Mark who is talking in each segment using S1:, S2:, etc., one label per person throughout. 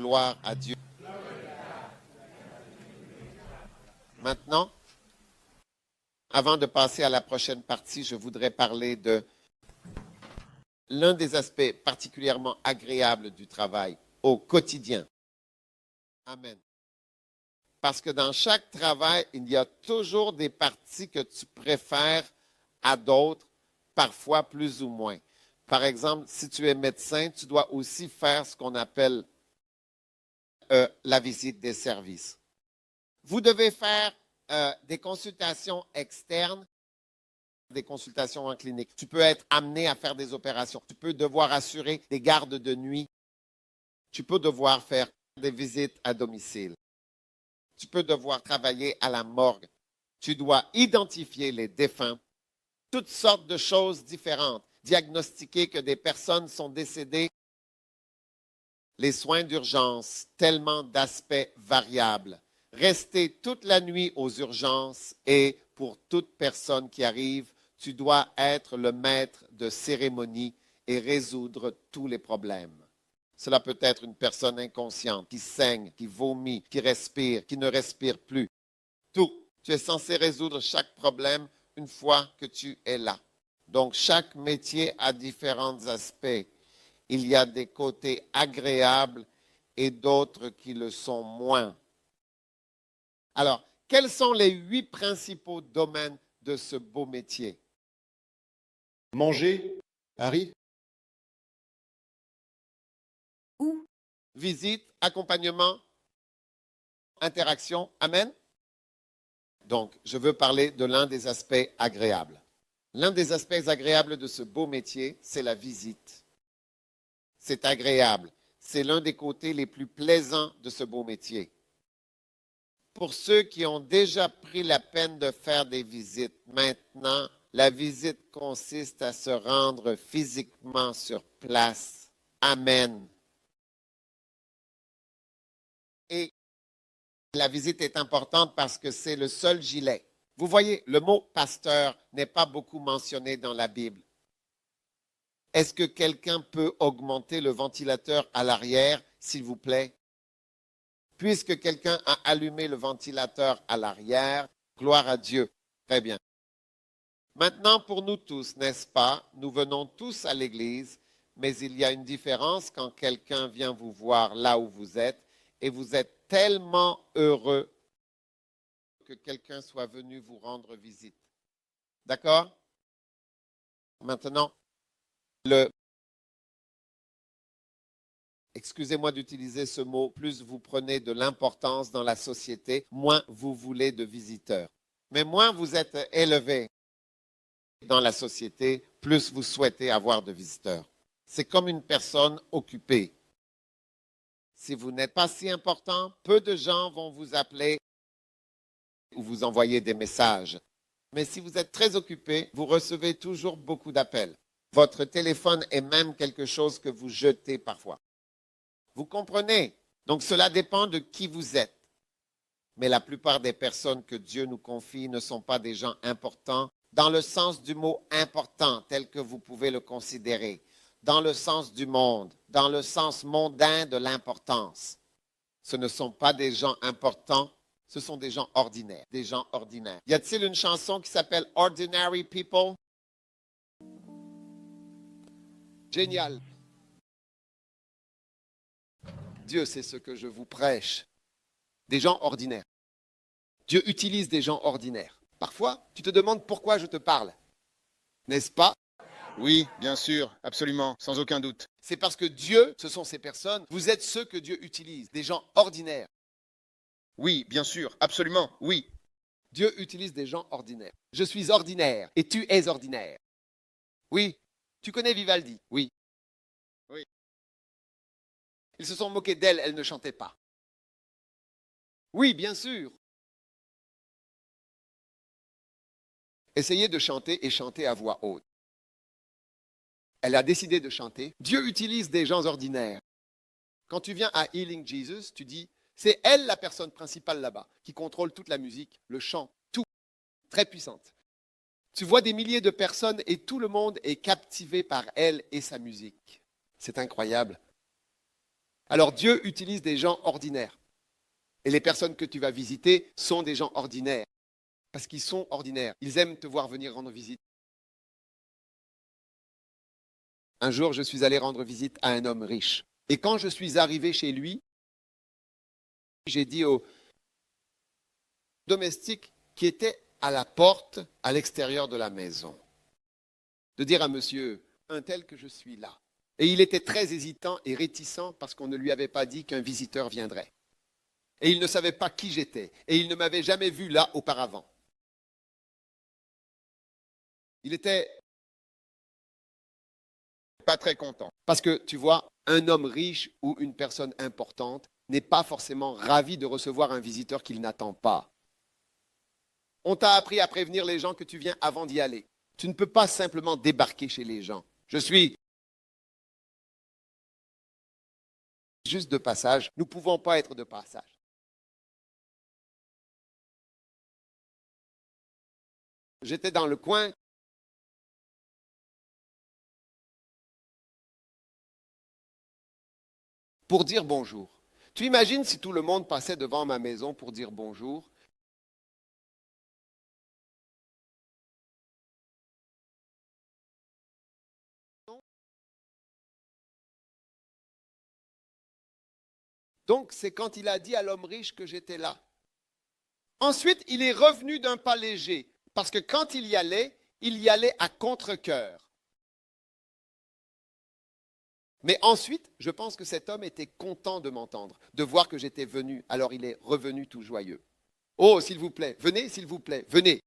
S1: gloire à Dieu. Maintenant, avant de passer à la prochaine partie, je voudrais parler de l'un des aspects particulièrement agréables du travail au quotidien. Amen. Parce que dans chaque travail, il y a toujours des parties que tu préfères à d'autres, parfois plus ou moins. Par exemple, si tu es médecin, tu dois aussi faire ce qu'on appelle la visite des services. Vous devez faire des consultations externes, des consultations en clinique. Tu peux être amené à faire des opérations. Tu peux devoir assurer des gardes de nuit. Tu peux devoir faire des visites à domicile. Tu peux devoir travailler à la morgue. Tu dois identifier les défunts, toutes sortes de choses différentes, diagnostiquer que des personnes sont décédées, les soins d'urgence, tellement d'aspects variables. Rester toute la nuit aux urgences et pour toute personne qui arrive, tu dois être le maître de cérémonie et résoudre tous les problèmes. Cela peut être une personne inconsciente qui saigne, qui vomit, qui respire, qui ne respire plus. Tout. Tu es censé résoudre chaque problème une fois que tu es là. Donc, chaque métier a différents aspects. Il y a des côtés agréables et d'autres qui le sont moins. Alors, quels sont les 8 principaux domaines de ce beau métier?
S2: Manger, Harry.
S3: Où?
S1: Visite, accompagnement, interaction. Amen? Donc, je veux parler de l'un des aspects agréables. L'un des aspects agréables de ce beau métier, c'est la visite. C'est agréable. C'est l'un des côtés les plus plaisants de ce beau métier. Pour ceux qui ont déjà pris la peine de faire des visites, maintenant, la visite consiste à se rendre physiquement sur place. Amen. Et la visite est importante parce que c'est le seul gilet. Vous voyez, le mot pasteur n'est pas beaucoup mentionné dans la Bible. Est-ce que quelqu'un peut augmenter le ventilateur à l'arrière, s'il vous plaît? Puisque quelqu'un a allumé le ventilateur à l'arrière, gloire à Dieu. Très bien. Maintenant, pour nous tous, n'est-ce pas, nous venons tous à l'église, mais il y a une différence quand quelqu'un vient vous voir là où vous êtes et vous êtes tellement heureux que quelqu'un soit venu vous rendre visite. D'accord? Maintenant, excusez-moi d'utiliser ce mot, plus vous prenez de l'importance dans la société, moins vous voulez de visiteurs. Mais moins vous êtes élevé dans la société, plus vous souhaitez avoir de visiteurs. C'est comme une personne occupée. Si vous n'êtes pas si important, peu de gens vont vous appeler ou vous envoyer des messages. Mais si vous êtes très occupé, vous recevez toujours beaucoup d'appels. Votre téléphone est même quelque chose que vous jetez parfois. Vous comprenez? Donc cela dépend de qui vous êtes. Mais la plupart des personnes que Dieu nous confie ne sont pas des gens importants dans le sens du mot important tel que vous pouvez le considérer, dans le sens du monde, dans le sens mondain de l'importance. Ce ne sont pas des gens importants, ce sont des gens ordinaires, des gens ordinaires. Y a-t-il une chanson qui s'appelle Ordinary People?
S2: Génial. Dieu, c'est ce que je vous prêche. Des gens ordinaires. Dieu utilise des gens ordinaires. Parfois, tu te demandes pourquoi je te parle. N'est-ce pas?
S4: Oui, bien sûr, absolument, sans aucun doute.
S2: C'est parce que Dieu, ce sont ces personnes, vous êtes ceux que Dieu utilise, des gens ordinaires.
S4: Oui, bien sûr, absolument, oui.
S2: Dieu utilise des gens ordinaires. Je suis ordinaire et tu es ordinaire. Oui, tu connais Vivaldi? Oui.
S4: Oui.
S2: Ils se sont moqués d'elle, elle ne chantait pas. Oui, bien sûr. Essayez de chanter et chanter à voix haute. Elle a décidé de chanter. Dieu utilise des gens ordinaires. Quand tu viens à Healing Jesus, tu dis, c'est elle la personne principale là-bas, qui contrôle toute la musique, le chant, tout. Très puissante. Tu vois des milliers de personnes et tout le monde est captivé par elle et sa musique. C'est incroyable. Alors Dieu utilise des gens ordinaires. Et les personnes que tu vas visiter sont des gens ordinaires. Parce qu'ils sont ordinaires. Ils aiment te voir venir rendre visite. Un jour, je suis allé rendre visite à un homme riche. Et quand je suis arrivé chez lui, j'ai dit au domestique qui était à la porte, à l'extérieur de la maison, de dire à monsieur, un tel que je suis là. Et il était très hésitant et réticent parce qu'on ne lui avait pas dit qu'un visiteur viendrait. Et il ne savait pas qui j'étais. Et il ne m'avait jamais vu là auparavant. Il était
S4: Pas très content.
S2: Parce que, tu vois, un homme riche ou une personne importante n'est pas forcément ravi de recevoir un visiteur qu'il n'attend pas. On t'a appris à prévenir les gens que tu viens avant d'y aller. Tu ne peux pas simplement débarquer chez les gens. Je suis juste de passage. Nous ne pouvons pas être de passage. J'étais dans le coin. Pour dire bonjour. Tu imagines si tout le monde passait devant ma maison pour dire bonjour? Donc, c'est quand il a dit à l'homme riche que j'étais là. Ensuite, il est revenu d'un pas léger, parce que quand il y allait à contre-cœur. Mais ensuite, je pense que cet homme était content de m'entendre, de voir que j'étais venu. Alors il est revenu tout joyeux. Oh, s'il vous plaît, venez, s'il vous plaît, venez.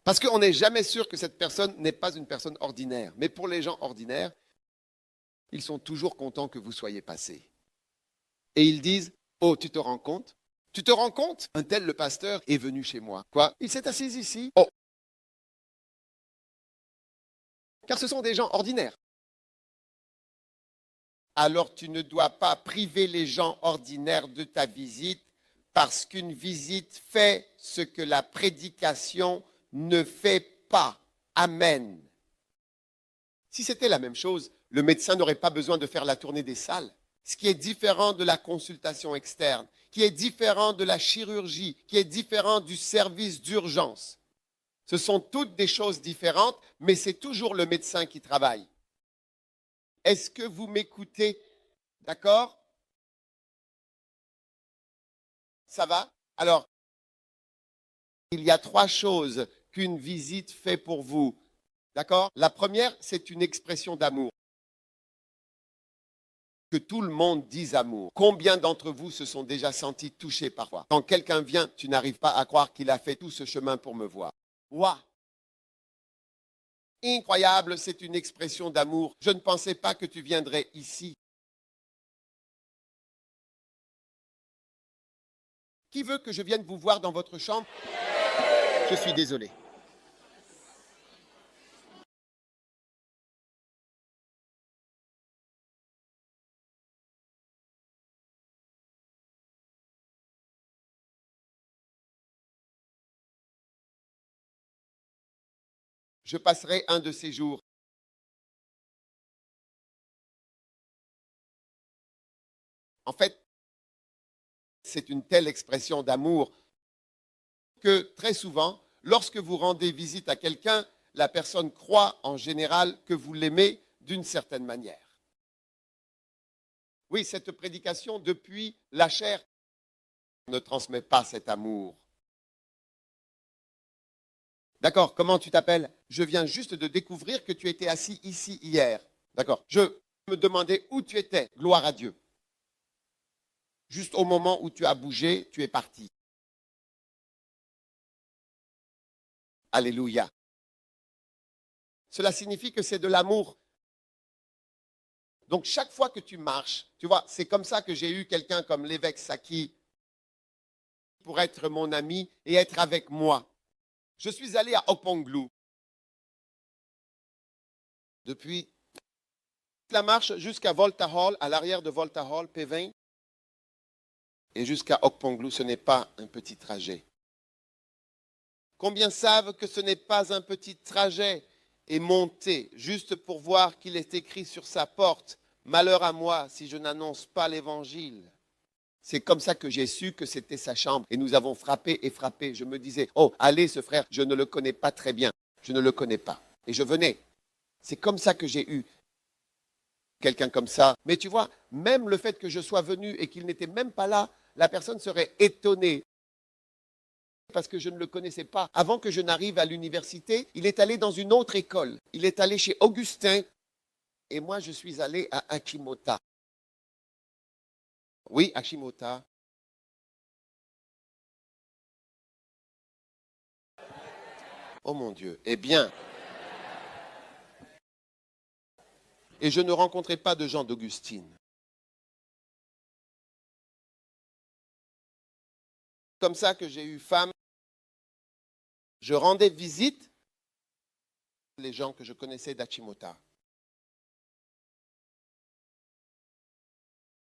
S2: Parce qu'on n'est jamais sûr que cette personne n'est pas une personne ordinaire. Mais pour les gens ordinaires, ils sont toujours contents que vous soyez passé. Et ils disent, oh, tu te rends compte? Tu te rends compte? Un tel, le pasteur, est venu chez moi. Quoi? Il s'est assis ici. Oh. Car ce sont des gens ordinaires.
S1: Alors tu ne dois pas priver les gens ordinaires de ta visite parce qu'une visite fait ce que la prédication ne fait pas. Amen.
S2: Si c'était la même chose, le médecin n'aurait pas besoin de faire la tournée des salles.
S1: Ce qui est différent de la consultation externe, qui est différent de la chirurgie, qui est différent du service d'urgence. Ce sont toutes des choses différentes, mais c'est toujours le médecin qui travaille. Est-ce que vous m'écoutez? D'accord? Ça va? Alors, il y a 3 choses qu'une visite fait pour vous. D'accord? La première, c'est une expression d'amour. Que tout le monde dise amour. Combien d'entre vous se sont déjà sentis touchés parfois? Quand quelqu'un vient, tu n'arrives pas à croire qu'il a fait tout ce chemin pour me voir. Waouh! Incroyable, c'est une expression d'amour. Je ne pensais pas que tu viendrais ici. Qui veut que je vienne vous voir dans votre chambre?
S4: Je suis désolé.
S1: Je passerai un de ces jours. En fait, c'est une telle expression d'amour que très souvent, lorsque vous rendez visite à quelqu'un, la personne croit en général que vous l'aimez d'une certaine manière. Oui, cette prédication, depuis la chair, ne transmet pas cet amour. D'accord, comment tu t'appelles? Je viens juste de découvrir que tu étais assis ici hier. D'accord, je me demandais où tu étais. Gloire à Dieu. Juste au moment où tu as bougé, tu es parti. Alléluia. Cela signifie que c'est de l'amour. Donc chaque fois que tu marches, tu vois, c'est comme ça que j'ai eu quelqu'un comme l'évêque Saki pour être mon ami et être avec moi. Je suis allé à Okponglu. Depuis la marche jusqu'à Volta Hall, à l'arrière de Volta Hall, P20, et jusqu'à Okponglu, ce n'est pas un petit trajet. Combien savent que ce n'est pas un petit trajet et monter juste pour voir qu'il est écrit sur sa porte, Malheur à moi si je n'annonce pas l'évangile. C'est comme ça que j'ai su que c'était sa chambre. Et nous avons frappé et frappé. Je me disais, oh, allez, ce frère, je ne le connais pas très bien. Je ne le connais pas. Et je venais. C'est comme ça que j'ai eu quelqu'un comme ça. Mais tu vois, même le fait que je sois venu et qu'il n'était même pas là, la personne serait étonnée. Parce que je ne le connaissais pas. Avant que je n'arrive à l'université, il est allé dans une autre école. Il est allé chez Augustin. Et moi, je suis allé à Achimota. Oui, Achimota. Oh mon Dieu. Eh bien. Et je ne rencontrais pas de gens d'Augustine. Comme ça que j'ai eu femme. Je rendais visite les gens que je connaissais d'Achimota.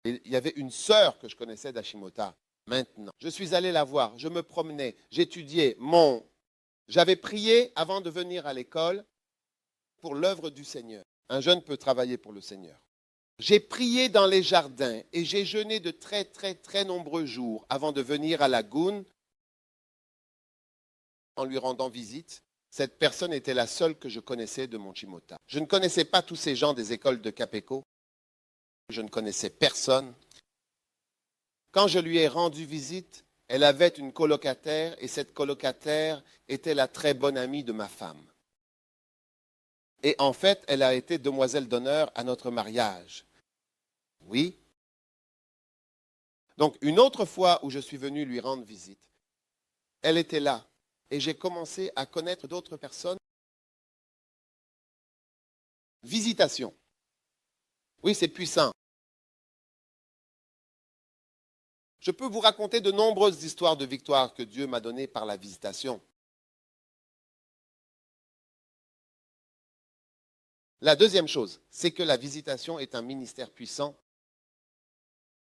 S1: Et il y avait une sœur que je connaissais d'Achimota. Maintenant, je suis allé la voir, je me promenais, j'étudiais J'avais prié avant de venir à l'école pour l'œuvre du Seigneur. Un jeune peut travailler pour le Seigneur. J'ai prié dans les jardins et j'ai jeûné de très, très, très nombreux jours avant de venir à la Goune en lui rendant visite. Cette personne était la seule que je connaissais de mon Chimota. Je ne connaissais pas tous ces gens des écoles de Capeco. Je ne connaissais personne. Quand je lui ai rendu visite, elle avait une colocataire et cette colocataire était la très bonne amie de ma femme. Et en fait, elle a été demoiselle d'honneur à notre mariage. Oui. Donc, une autre fois où je suis venu lui rendre visite, elle était là. Et j'ai commencé à connaître d'autres personnes. Visitation. Oui, c'est puissant. Je peux vous raconter de nombreuses histoires de victoires que Dieu m'a données par la visitation. La deuxième chose, c'est que la visitation est un ministère puissant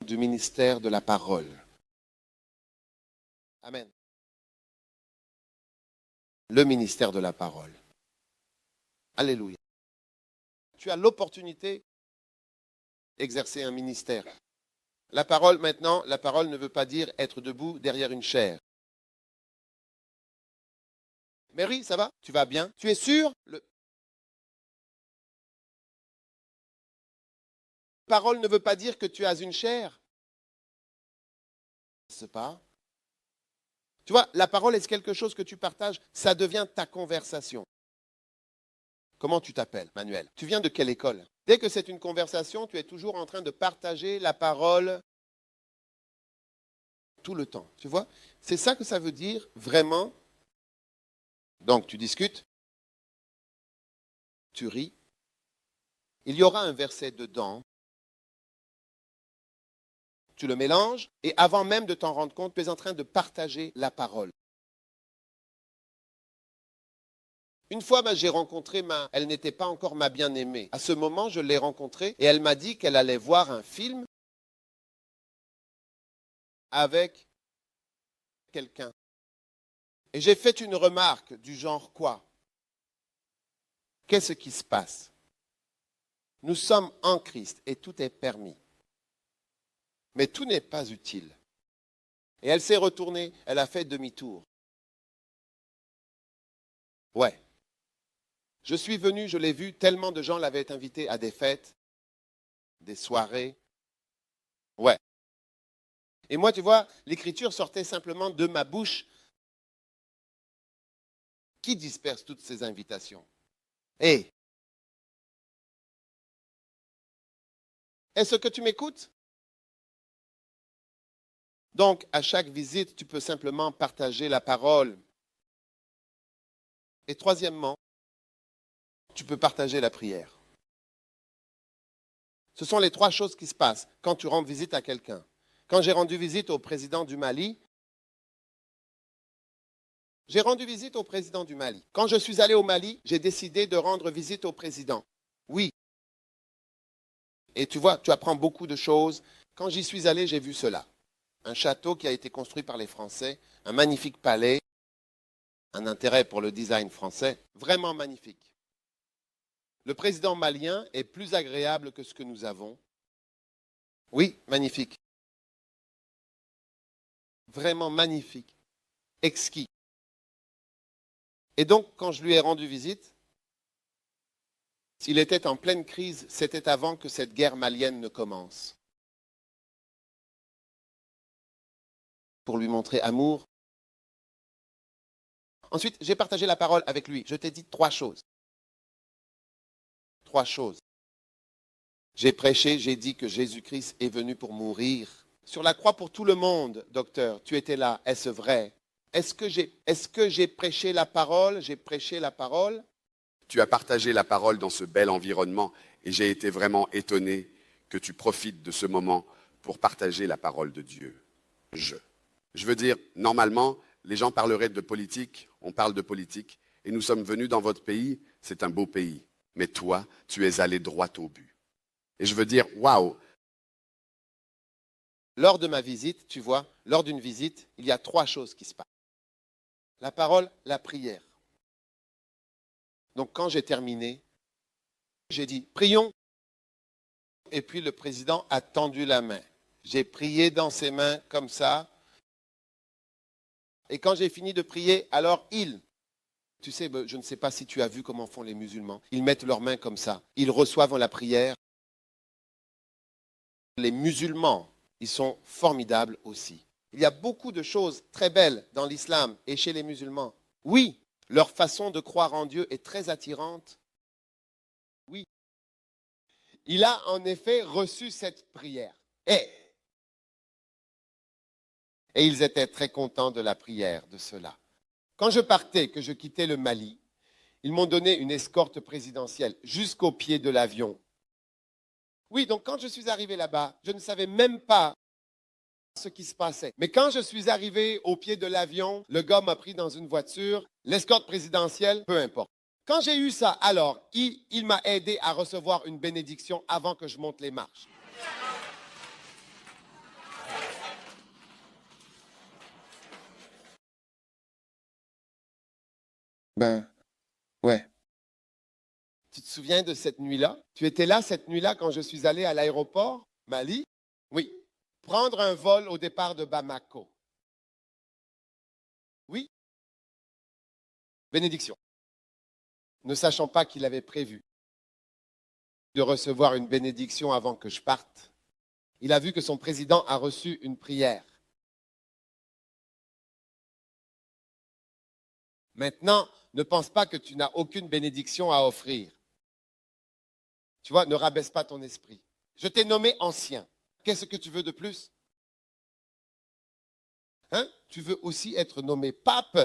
S1: du ministère de la parole. Amen. Le ministère de la parole. Alléluia. Tu as l'opportunité d'exercer un ministère. La parole maintenant, la parole ne veut pas dire être debout derrière une chaire. Mary, ça va? Tu vas bien? Tu es sûr? Parole ne veut pas dire que tu as une chair. Je ne sais pas. Tu vois, la parole est quelque chose que tu partages, ça devient ta conversation. Comment tu t'appelles, Manuel? Tu viens de quelle école? Dès que c'est une conversation, tu es toujours en train de partager la parole tout le temps. Tu vois? C'est ça que ça veut dire vraiment. Donc, tu discutes, tu ris. Il y aura un verset dedans. Tu le mélanges et avant même de t'en rendre compte, tu es en train de partager la parole. Une fois, j'ai rencontré elle n'était pas encore ma bien-aimée. À ce moment, je l'ai rencontrée et elle m'a dit qu'elle allait voir un film avec quelqu'un. Et j'ai fait une remarque du genre quoi? Qu'est-ce qui se passe? Nous sommes en Christ et tout est permis. Mais tout n'est pas utile. Et elle s'est retournée, elle a fait demi-tour. Ouais. Je suis venu, je l'ai vu, tellement de gens l'avaient invité à des fêtes, des soirées. Ouais. Et moi, tu vois, l'écriture sortait simplement de ma bouche. Qui disperse toutes ces invitations? Hé! Est-ce que tu m'écoutes? Donc, à chaque visite, tu peux simplement partager la parole. Et troisièmement, tu peux partager la prière. Ce sont les trois choses qui se passent quand tu rends visite à quelqu'un. Quand j'ai rendu visite au président du Mali, Quand je suis allé au Mali, j'ai décidé de rendre visite au président. Oui. Et tu vois, tu apprends beaucoup de choses. Quand j'y suis allé, j'ai vu cela. Un château qui a été construit par les Français, un magnifique palais, un intérêt pour le design français, vraiment magnifique. Le président malien est plus agréable que ce que nous avons. Oui, magnifique. Vraiment magnifique. Exquis. Et donc, quand je lui ai rendu visite, il était en pleine crise, c'était avant que cette guerre malienne ne commence. Pour lui montrer amour. Ensuite, j'ai partagé la parole avec lui. Je t'ai dit 3 choses. 3 choses. J'ai prêché, j'ai dit que Jésus-Christ est venu pour mourir. Sur la croix pour tout le monde, docteur, tu étais là, est-ce vrai? Est-ce que j'ai prêché la parole? J'ai prêché la parole?
S3: Tu as partagé la parole dans ce bel environnement et j'ai été vraiment étonné que tu profites de ce moment pour partager la parole de Dieu. Je veux dire, normalement, les gens parleraient de politique, on parle de politique, et nous sommes venus dans votre pays, c'est un beau pays. Mais toi, tu es allé droit au but. Et je veux dire, waouh!
S1: Lors de ma visite, tu vois, lors d'une visite, il y a 3 choses qui se passent. La parole, la prière. Donc quand j'ai terminé, j'ai dit, prions. Et puis le président a tendu la main. J'ai prié dans ses mains comme ça. Et quand j'ai fini de prier, alors tu sais, je ne sais pas si tu as vu comment font les musulmans. Ils mettent leurs mains comme ça. Ils reçoivent la prière. Les musulmans, ils sont formidables aussi. Il y a beaucoup de choses très belles dans l'islam et chez les musulmans. Oui, leur façon de croire en Dieu est très attirante. Oui. Il a en effet reçu cette prière. Et ils étaient très contents de la prière, de cela. Quand je partais, que je quittais le Mali, ils m'ont donné une escorte présidentielle jusqu'au pied de l'avion. Oui, donc quand je suis arrivé là-bas, je ne savais même pas ce qui se passait. Mais quand je suis arrivé au pied de l'avion, le gars m'a pris dans une voiture, l'escorte présidentielle, peu importe. Quand j'ai eu ça, alors, il m'a aidé à recevoir une bénédiction avant que je monte les marches.
S2: Ouais.
S1: Tu te souviens de cette nuit-là? Tu étais là cette nuit-là quand je suis allé à l'aéroport, Mali? Oui. Prendre un vol au départ de Bamako. Oui. Bénédiction. Ne sachant pas qu'il avait prévu de recevoir une bénédiction avant que je parte, il a vu que son président a reçu une prière. Maintenant, ne pense pas que tu n'as aucune bénédiction à offrir. Tu vois, ne rabaisse pas ton esprit. Je t'ai nommé ancien. Qu'est-ce que tu veux de plus? Hein? Tu veux aussi être nommé pape?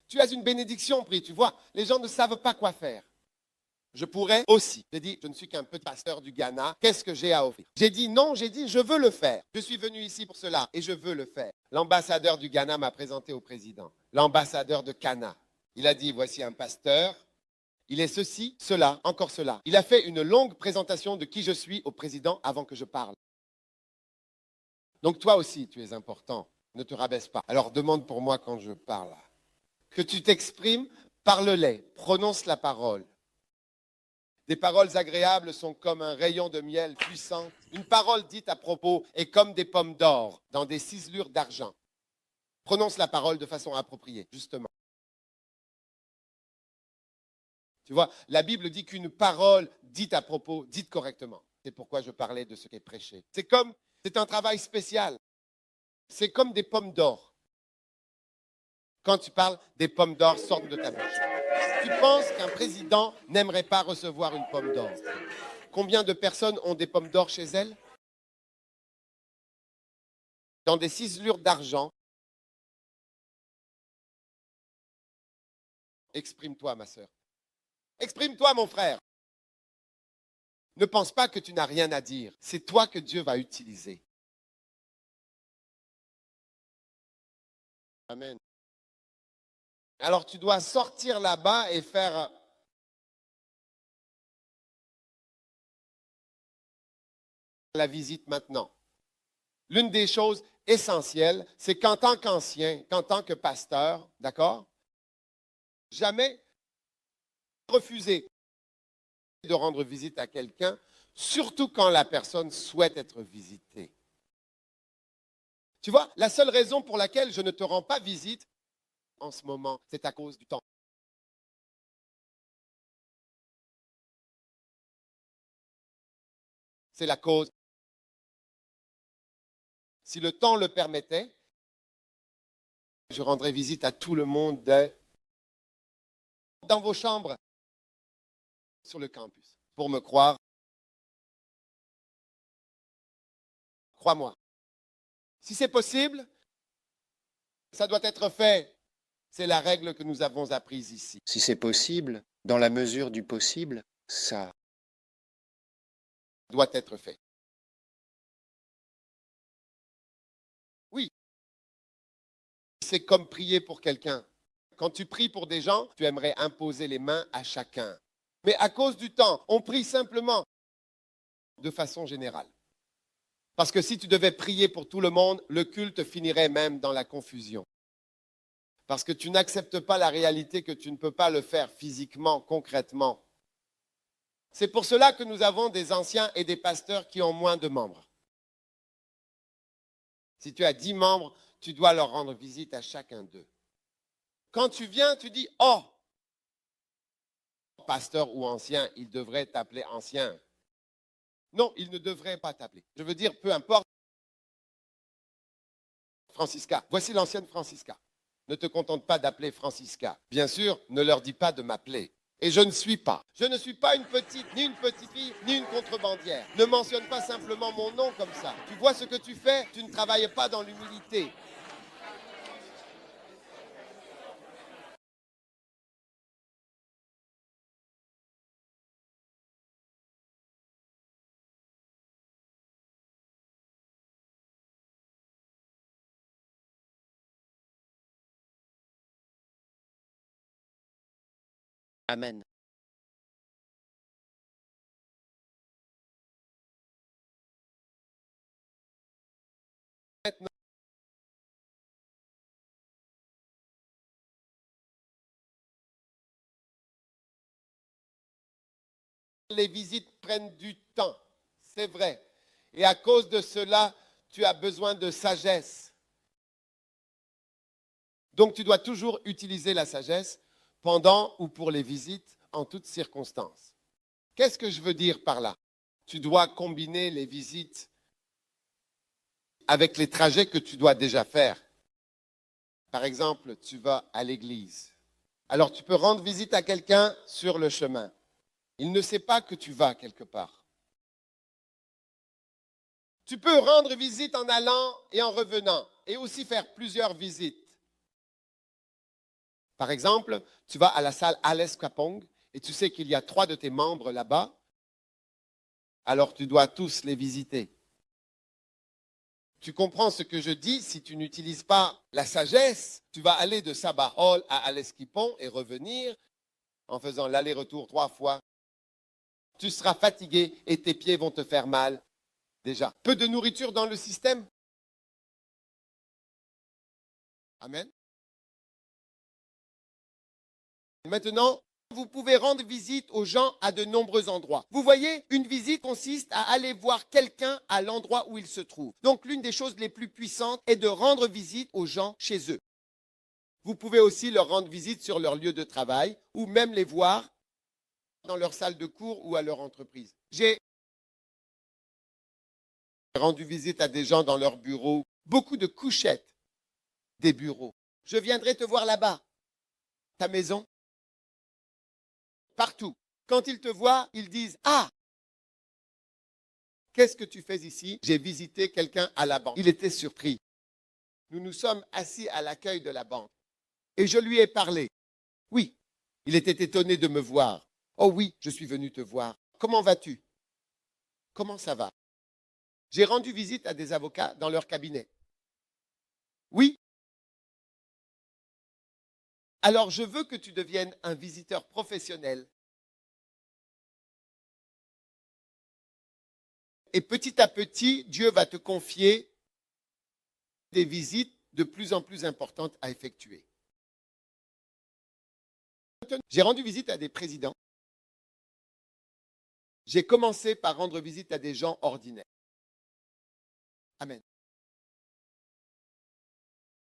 S1: Tu as une bénédiction, pris, tu vois. Les gens ne savent pas quoi faire. Je pourrais aussi. J'ai dit, je ne suis qu'un petit pasteur du Ghana. Qu'est-ce que j'ai à offrir? J'ai dit non, j'ai dit, je veux le faire. Je suis venu ici pour cela et je veux le faire. L'ambassadeur du Ghana m'a présenté au président. L'ambassadeur de Cana. Il a dit, voici un pasteur. Il est ceci, cela, encore cela. Il a fait une longue présentation de qui je suis au président avant que je parle. Donc toi aussi, tu es important. Ne te rabaisse pas. Alors demande pour moi quand je parle. Que tu t'exprimes, parle-les, prononce la parole. Des paroles agréables sont comme un rayon de miel puissant. Une parole dite à propos est comme des pommes d'or dans des ciselures d'argent. Prononce la parole de façon appropriée, justement. Tu vois, la Bible dit qu'une parole dite à propos, dite correctement. C'est pourquoi je parlais de ce qui est prêché. C'est un travail spécial. C'est comme des pommes d'or. Quand tu parles, des pommes d'or sortent de ta bouche. Tu penses qu'un président n'aimerait pas recevoir une pomme d'or? Combien de personnes ont des pommes d'or chez elles? Dans des ciselures d'argent. Exprime-toi, ma sœur. Exprime-toi, mon frère. Ne pense pas que tu n'as rien à dire. C'est toi que Dieu va utiliser. Amen. Alors tu dois sortir là-bas et faire la visite maintenant. L'une des choses essentiel, c'est qu'en tant qu'ancien, qu'en tant que pasteur, d'accord, jamais refuser de rendre visite à quelqu'un, surtout quand la personne souhaite être visitée. Tu vois, la seule raison pour laquelle je ne te rends pas visite en ce moment, c'est à cause du temps. C'est la cause. Si le temps le permettait, je rendrais visite à tout le monde dans vos chambres sur le campus. Pour me croire, crois-moi. Si c'est possible, ça doit être fait. C'est la règle que nous avons apprise ici.
S2: Si c'est possible, dans la mesure du possible, ça.
S1: Doit être fait. Oui. C'est comme prier pour quelqu'un. Quand tu pries pour des gens, tu aimerais imposer les mains à chacun. Mais à cause du temps, on prie simplement de façon générale. Parce que si tu devais prier pour tout le monde, le culte finirait même dans la confusion. Parce que tu n'acceptes pas la réalité que tu ne peux pas le faire physiquement, concrètement. C'est pour cela que nous avons des anciens et des pasteurs qui ont moins de membres. Si tu as 10 membres, tu dois leur rendre visite à chacun d'eux. Quand tu viens, tu dis « Oh !» Pasteur ou ancien, il devrait t'appeler ancien. Non, il ne devrait pas t'appeler. Je veux dire, peu importe. Francisca, voici l'ancienne Francisca. Ne te contente pas d'appeler Francisca. Bien sûr, ne leur dis pas de m'appeler. Et je ne suis pas. Je ne suis pas une petite, ni une petite fille, ni une contrebandière. Ne mentionne pas simplement mon nom comme ça. Tu vois ce que tu fais? Tu ne travailles pas dans l'humilité.
S2: Amen.
S1: Maintenant, les visites prennent du temps, c'est vrai. Et à cause de cela, tu as besoin de sagesse. Donc tu dois toujours utiliser la sagesse pendant ou pour les visites en toutes circonstances. Qu'est-ce que je veux dire par là? Tu dois combiner les visites avec les trajets que tu dois déjà faire. Par exemple, tu vas à l'église. Alors tu peux rendre visite à quelqu'un sur le chemin. Il ne sait pas que tu vas quelque part. Tu peux rendre visite en allant et en revenant et aussi faire plusieurs visites. Par exemple, tu vas à la salle Alice Kapong et tu sais qu'il y a 3 de tes membres là-bas. Alors tu dois tous les visiter. Tu comprends ce que je dis? Si tu n'utilises pas la sagesse, tu vas aller de Sabah Hall à Alice Kapong et revenir en faisant l'aller-retour 3 fois. Tu seras fatigué et tes pieds vont te faire mal. Déjà, peu de nourriture dans le système. Amen. Maintenant, vous pouvez rendre visite aux gens à de nombreux endroits. Vous voyez, une visite consiste à aller voir quelqu'un à l'endroit où il se trouve. Donc, l'une des choses les plus puissantes est de rendre visite aux gens chez eux. Vous pouvez aussi leur rendre visite sur leur lieu de travail ou même les voir dans leur salle de cours ou à leur entreprise. J'ai rendu visite à des gens dans leur bureau, beaucoup de couchettes, des bureaux. Je viendrai te voir là-bas, ta maison, partout. Quand ils te voient, ils disent « Ah, qu'est-ce que tu fais ici? J'ai visité quelqu'un à la banque. » Il était surpris. Nous nous sommes assis à l'accueil de la banque et je lui ai parlé. Oui, il était étonné de me voir. Oh oui, je suis venu te voir. Comment vas-tu? Comment ça va? J'ai rendu visite à des avocats dans leur cabinet. Oui. Alors je veux que tu deviennes un visiteur professionnel. Et petit à petit, Dieu va te confier des visites de plus en plus importantes à effectuer. J'ai rendu visite à des présidents. J'ai commencé par rendre visite à des gens ordinaires. Amen.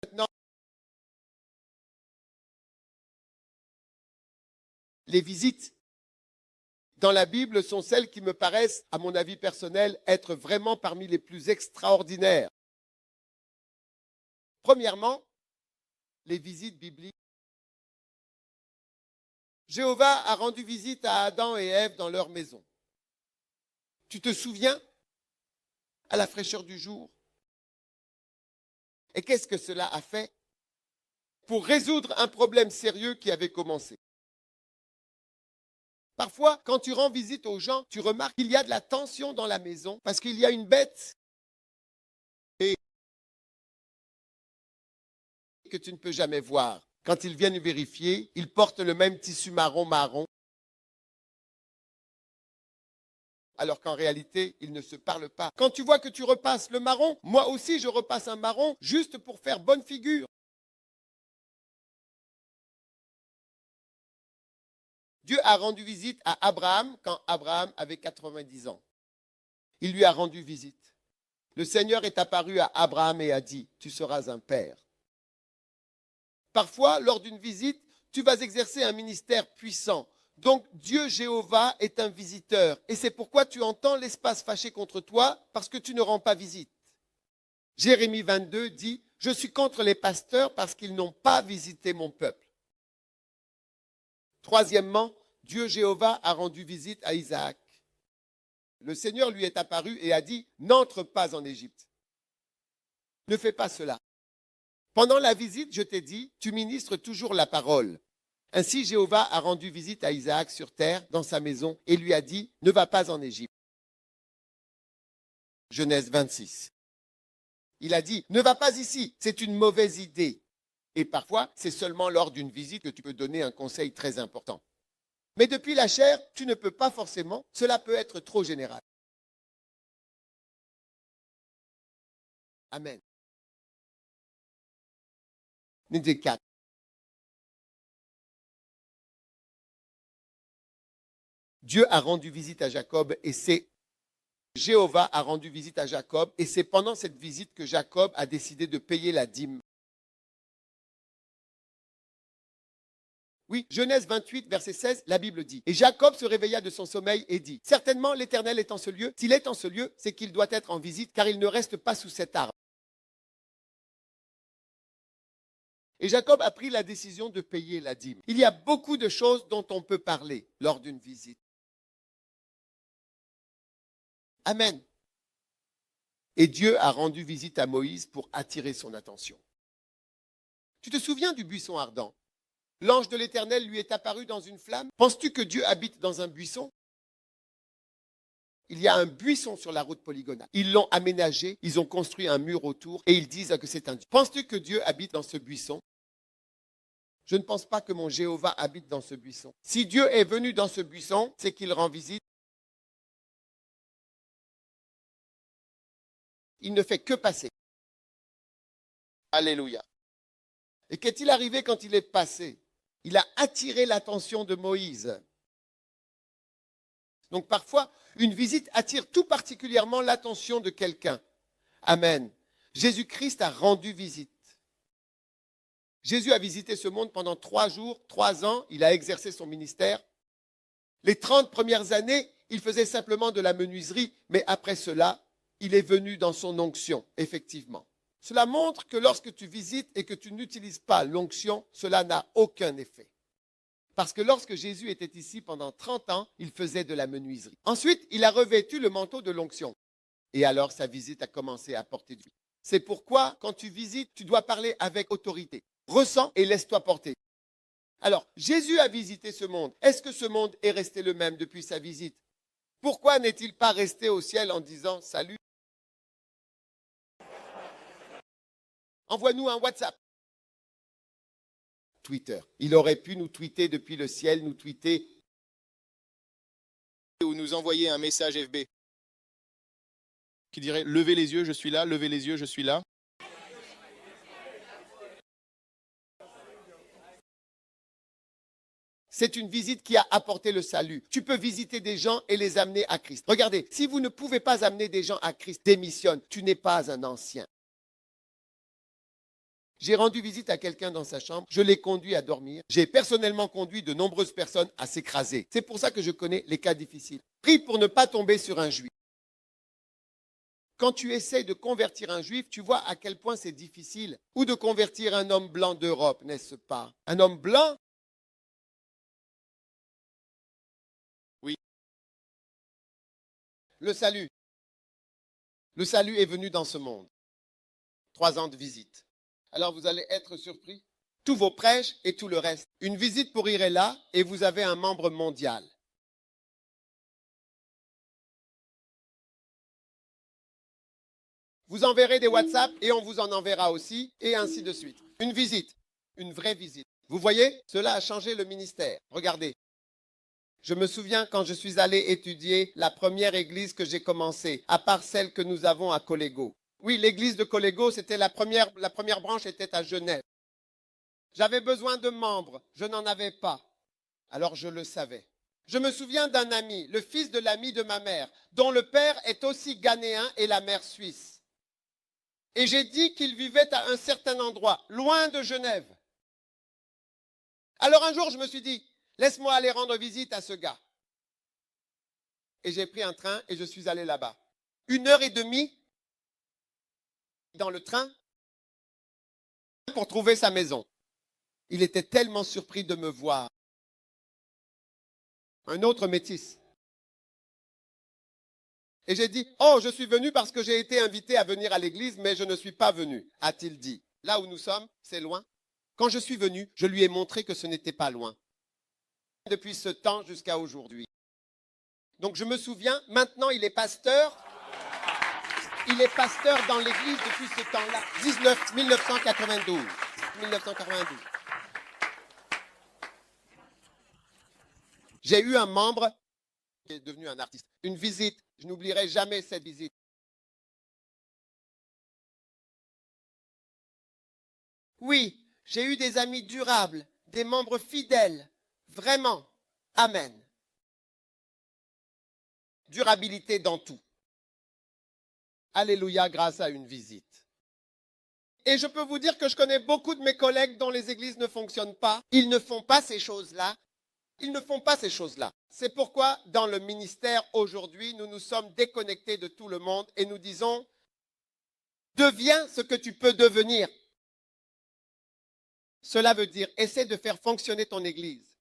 S1: Maintenant, les visites dans la Bible sont celles qui me paraissent, à mon avis personnel, être vraiment parmi les plus extraordinaires. Premièrement, les visites bibliques. Jéhovah a rendu visite à Adam et Ève dans leur maison. Tu te souviens? À la fraîcheur du jour. Et qu'est-ce que cela a fait? Pour résoudre un problème sérieux qui avait commencé. Parfois, quand tu rends visite aux gens, tu remarques qu'il y a de la tension dans la maison parce qu'il y a une bête et que tu ne peux jamais voir. Quand ils viennent vérifier, ils portent le même tissu marron, alors qu'en réalité, ils ne se parlent pas. Quand tu vois que tu repasses le marron, moi aussi je repasse un marron juste pour faire bonne figure. Dieu a rendu visite à Abraham quand Abraham avait 90 ans. Il lui a rendu visite. Le Seigneur est apparu à Abraham et a dit, tu seras un père. Parfois, lors d'une visite, tu vas exercer un ministère puissant. Donc, Dieu Jéhovah est un visiteur. Et c'est pourquoi tu entends l'espace fâché contre toi, parce que tu ne rends pas visite. Jérémie 22 dit, je suis contre les pasteurs parce qu'ils n'ont pas visité mon peuple. Troisièmement, Dieu Jéhovah a rendu visite à Isaac. Le Seigneur lui est apparu et a dit, n'entre pas en Égypte. Ne fais pas cela. Pendant la visite, je t'ai dit, tu ministres toujours la parole. Ainsi, Jéhovah a rendu visite à Isaac sur terre, dans sa maison, et lui a dit, ne va pas en Égypte. Genèse 26. Il a dit, ne va pas ici, c'est une mauvaise idée. Et parfois, c'est seulement lors d'une visite que tu peux donner un conseil très important. Mais depuis la chair, tu ne peux pas forcément, cela peut être trop général. Amen. N'était 4. Dieu a rendu visite à Jacob et c'est Jéhovah a rendu visite à Jacob et c'est pendant cette visite que Jacob a décidé de payer la dîme. Oui, Genèse 28, verset 16, la Bible dit, et Jacob se réveilla de son sommeil et dit, certainement l'Éternel est en ce lieu. S'il est en ce lieu, c'est qu'il doit être en visite car il ne reste pas sous cet arbre. Et Jacob a pris la décision de payer la dîme. Il y a beaucoup de choses dont on peut parler lors d'une visite. Amen. Et Dieu a rendu visite à Moïse pour attirer son attention. Tu te souviens du buisson ardent? L'ange de l'Éternel lui est apparu dans une flamme. Penses-tu que Dieu habite dans un buisson? Il y a un buisson sur la route polygonale. Ils l'ont aménagé, ils ont construit un mur autour et ils disent que c'est un Dieu. Penses-tu que Dieu habite dans ce buisson? Je ne pense pas que mon Jéhovah habite dans ce buisson. Si Dieu est venu dans ce buisson, c'est qu'il rend visite. Il ne fait que passer. Alléluia. Et qu'est-il arrivé quand il est passé? Il a attiré l'attention de Moïse. Donc parfois, une visite attire tout particulièrement l'attention de quelqu'un. Amen. Jésus-Christ a rendu visite. Jésus a visité ce monde pendant 3 jours, 3 ans. Il a exercé son ministère. Les 30 premières années, il faisait simplement de la menuiserie, mais après cela, il est venu dans son onction, effectivement. Cela montre que lorsque tu visites et que tu n'utilises pas l'onction, cela n'a aucun effet. Parce que lorsque Jésus était ici pendant 30 ans, il faisait de la menuiserie. Ensuite, il a revêtu le manteau de l'onction. Et alors, sa visite a commencé à porter du fruit. C'est pourquoi, quand tu visites, tu dois parler avec autorité. Ressens et laisse-toi porter. Alors, Jésus a visité ce monde. Est-ce que ce monde est resté le même depuis sa visite? Pourquoi n'est-il pas resté au ciel en disant « Salut » Envoie-nous un WhatsApp. Twitter. Il aurait pu nous tweeter depuis le ciel, nous tweeter.
S4: Ou nous envoyer un message FB qui dirait « Levez les yeux, je suis là, levez les yeux, je suis là ».
S1: C'est une visite qui a apporté le salut. Tu peux visiter des gens et les amener à Christ. Regardez, si vous ne pouvez pas amener des gens à Christ, démissionne. Tu n'es pas un ancien. J'ai rendu visite à quelqu'un dans sa chambre, je l'ai conduit à dormir. J'ai personnellement conduit de nombreuses personnes à s'écraser. C'est pour ça que je connais les cas difficiles. Prie pour ne pas tomber sur un juif. Quand tu essayes de convertir un juif, tu vois à quel point c'est difficile. Ou de convertir un homme blanc d'Europe, n'est-ce pas? Un homme blanc? Oui. Le salut. Le salut est venu dans ce monde. 3 ans de visite. Alors vous allez être surpris. Tous vos prêches et tout le reste. Une visite pour Irela et vous avez un membre mondial. Vous enverrez des WhatsApp et on vous en enverra aussi et ainsi de suite. Une visite, une vraie visite. Vous voyez, cela a changé le ministère. Regardez. Je me souviens quand je suis allé étudier la première église que j'ai commencée, à part celle que nous avons à Collego. Oui, l'église de Collego, c'était la première branche était à Genève. J'avais besoin de membres, je n'en avais pas. Alors je le savais. Je me souviens d'un ami, le fils de l'ami de ma mère, dont le père est aussi ghanéen et la mère suisse. Et j'ai dit qu'il vivait à un certain endroit, loin de Genève. Alors un jour, je me suis dit, laisse-moi aller rendre visite à ce gars. Et j'ai pris un train et je suis allé là-bas. 1 heure et demie dans le train pour trouver sa maison. Il était tellement surpris de me voir. Un autre métis. Et j'ai dit, oh, je suis venu parce que j'ai été invité à venir à l'église, mais je ne suis pas venu, a-t-il dit. Là où nous sommes, c'est loin. Quand je suis venu, je lui ai montré que ce n'était pas loin. Depuis ce temps jusqu'à aujourd'hui. Donc je me souviens, maintenant il est pasteur. Il est pasteur dans l'église depuis ce temps-là, 1992. 1992. J'ai eu un membre qui est devenu un artiste. Une visite, je n'oublierai jamais cette visite. Oui, j'ai eu des amis durables, des membres fidèles, vraiment. Amen. Durabilité dans tout. Alléluia, grâce à une visite. Et je peux vous dire que je connais beaucoup de mes collègues dont les églises ne fonctionnent pas. Ils ne font pas ces choses-là. Ils ne font pas ces choses-là. C'est pourquoi, dans le ministère aujourd'hui, nous nous sommes déconnectés de tout le monde et nous disons, deviens ce que tu peux devenir. Cela veut dire, essaie de faire fonctionner ton église.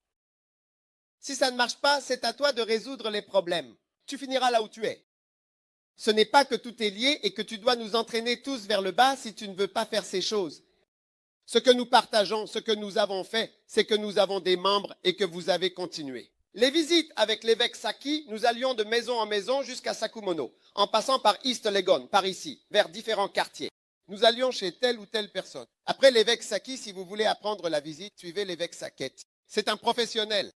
S1: Si ça ne marche pas, c'est à toi de résoudre les problèmes. Tu finiras là où tu es. Ce n'est pas que tout est lié et que tu dois nous entraîner tous vers le bas si tu ne veux pas faire ces choses. Ce que nous partageons, ce que nous avons fait, c'est que nous avons des membres et que vous avez continué. Les visites avec l'évêque Saki, nous allions de maison en maison jusqu'à Sakumono, en passant par East Legon, par ici, vers différents quartiers. Nous allions chez telle ou telle personne. Après l'évêque Saki, si vous voulez apprendre la visite, suivez l'évêque Saket. C'est un professionnel.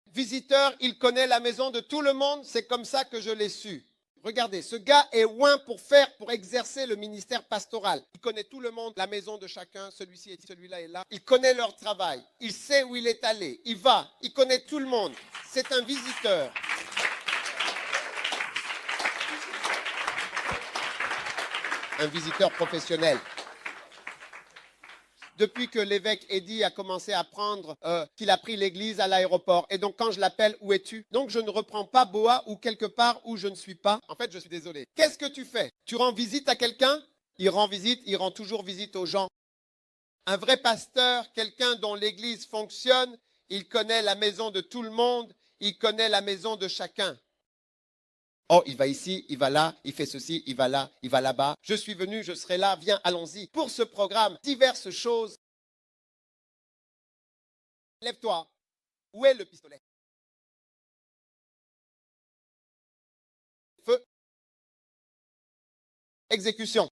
S1: Visiteur, il connaît la maison de tout le monde, c'est comme ça que je l'ai su. Regardez, ce gars est loin pour exercer le ministère pastoral. Il connaît tout le monde, la maison de chacun, celui-ci et celui-là est là. Il connaît leur travail, il sait où il est allé, il va, il connaît tout le monde. C'est un visiteur. Un visiteur professionnel. Depuis que l'évêque Eddy a commencé à prendre, qu'il a pris l'église à l'aéroport. Et donc, quand je l'appelle, où es-tu? Donc, je ne reprends pas Boa ou quelque part où je ne suis pas. En fait, je suis désolé. Qu'est-ce que tu fais? Tu rends visite à quelqu'un? Il rend toujours visite aux gens. Un vrai pasteur, quelqu'un dont l'église fonctionne, il connaît la maison de tout le monde, il connaît la maison de chacun. Oh, il va ici, il va là, il fait ceci, il va là, il va là-bas. Je suis venu, je serai là, viens, allons-y. Pour ce programme, diverses choses. Lève-toi. Où est le pistolet? Feu. Exécution.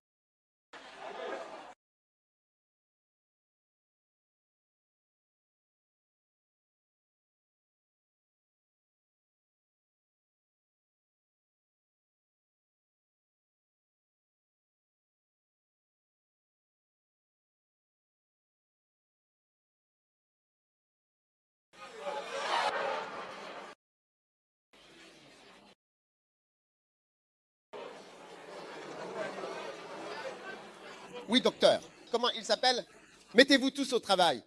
S1: Oui, docteur. Comment il s'appelle? Mettez-vous tous au travail.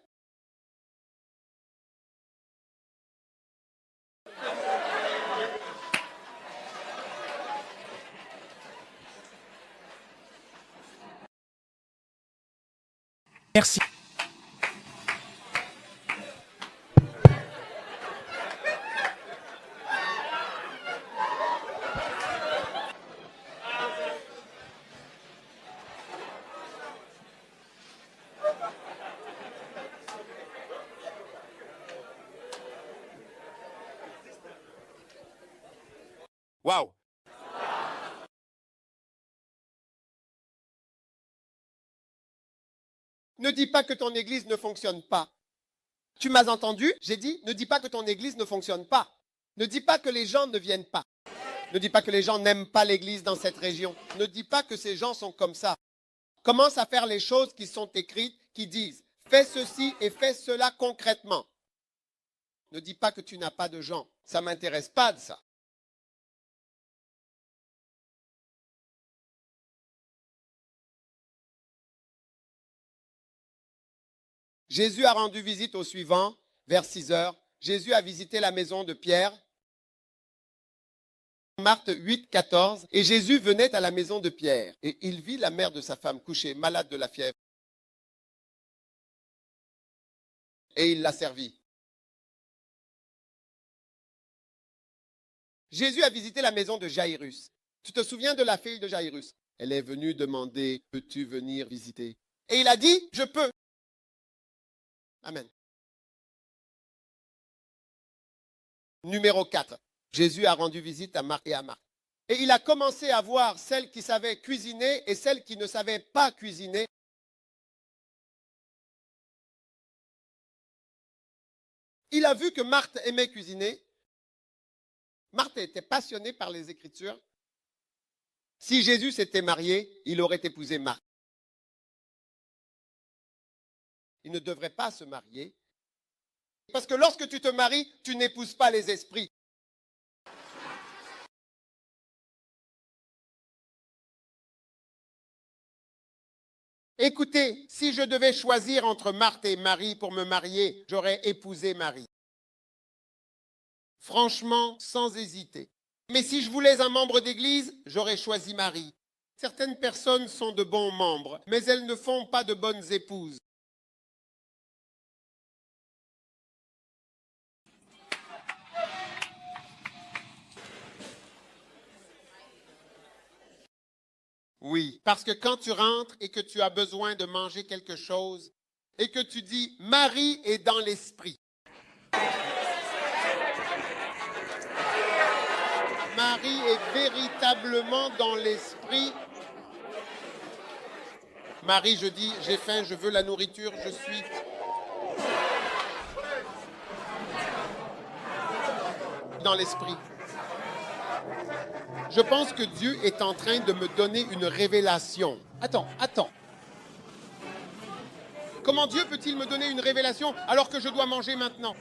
S5: Merci.
S3: Waouh!
S1: Ne dis pas que ton église ne fonctionne pas. Tu m'as entendu? J'ai dit, ne dis pas que ton église ne fonctionne pas. Ne dis pas que les gens ne viennent pas. Ne dis pas que les gens n'aiment pas l'église dans cette région. Ne dis pas que ces gens sont comme ça. Commence à faire les choses qui sont écrites, qui disent, fais ceci et fais cela concrètement. Ne dis pas que tu n'as pas de gens. Ça ne m'intéresse pas de ça. Jésus a rendu visite au suivant, vers 6 heures. Jésus a visité la maison de Pierre. Marc 8, 14. Et Jésus venait à la maison de Pierre. Et il vit la mère de sa femme couchée, malade de la fièvre. Et il l'a servie. Jésus a visité la maison de Jaïrus. Tu te souviens de la fille de Jaïrus? Elle est venue demander, peux-tu venir visiter? Et il a dit, je peux. Amen. Numéro 4. Jésus a rendu visite à Marc et à Marthe. Et il a commencé à voir celles qui savaient cuisiner et celles qui ne savaient pas cuisiner. Il a vu que Marthe aimait cuisiner. Marthe était passionnée par les Écritures. Si Jésus s'était marié, il aurait épousé Marthe. Il ne devrait pas se marier. Parce que lorsque tu te maries, tu n'épouses pas les esprits. Écoutez, si je devais choisir entre Marthe et Marie pour me marier, j'aurais épousé Marie. Franchement, sans hésiter. Mais si je voulais un membre d'église, j'aurais choisi Marie. Certaines personnes sont de bons membres, mais elles ne font pas de bonnes épouses. Oui, parce que quand tu rentres et que tu as besoin de manger quelque chose et que tu dis « Marie est dans l'esprit ». Marie est véritablement dans l'esprit. Marie, je dis, j'ai faim, je veux la nourriture, je suis... dans l'esprit. Je pense que Dieu est en train de me donner une révélation. Attends. Comment Dieu peut-il me donner une révélation alors que je dois manger maintenant?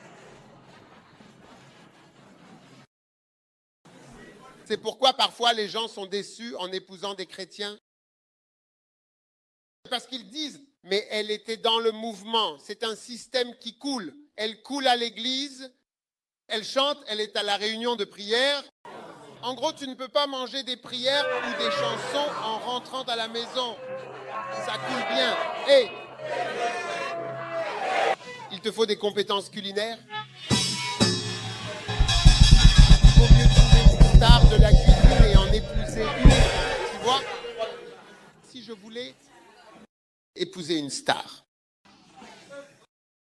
S1: C'est pourquoi parfois les gens sont déçus en épousant des chrétiens. Parce qu'ils disent, mais elle était dans le mouvement, c'est un système qui coule. Elle coule à l'église, elle chante, elle est à la réunion de prière. En gros, tu ne peux pas manger des prières ou des chansons en rentrant à la maison. Ça coule bien. Hey! Il te faut des compétences culinaires. Il vaut mieux trouver une star de la cuisine et en épouser une. Tu vois? Si je voulais épouser une star,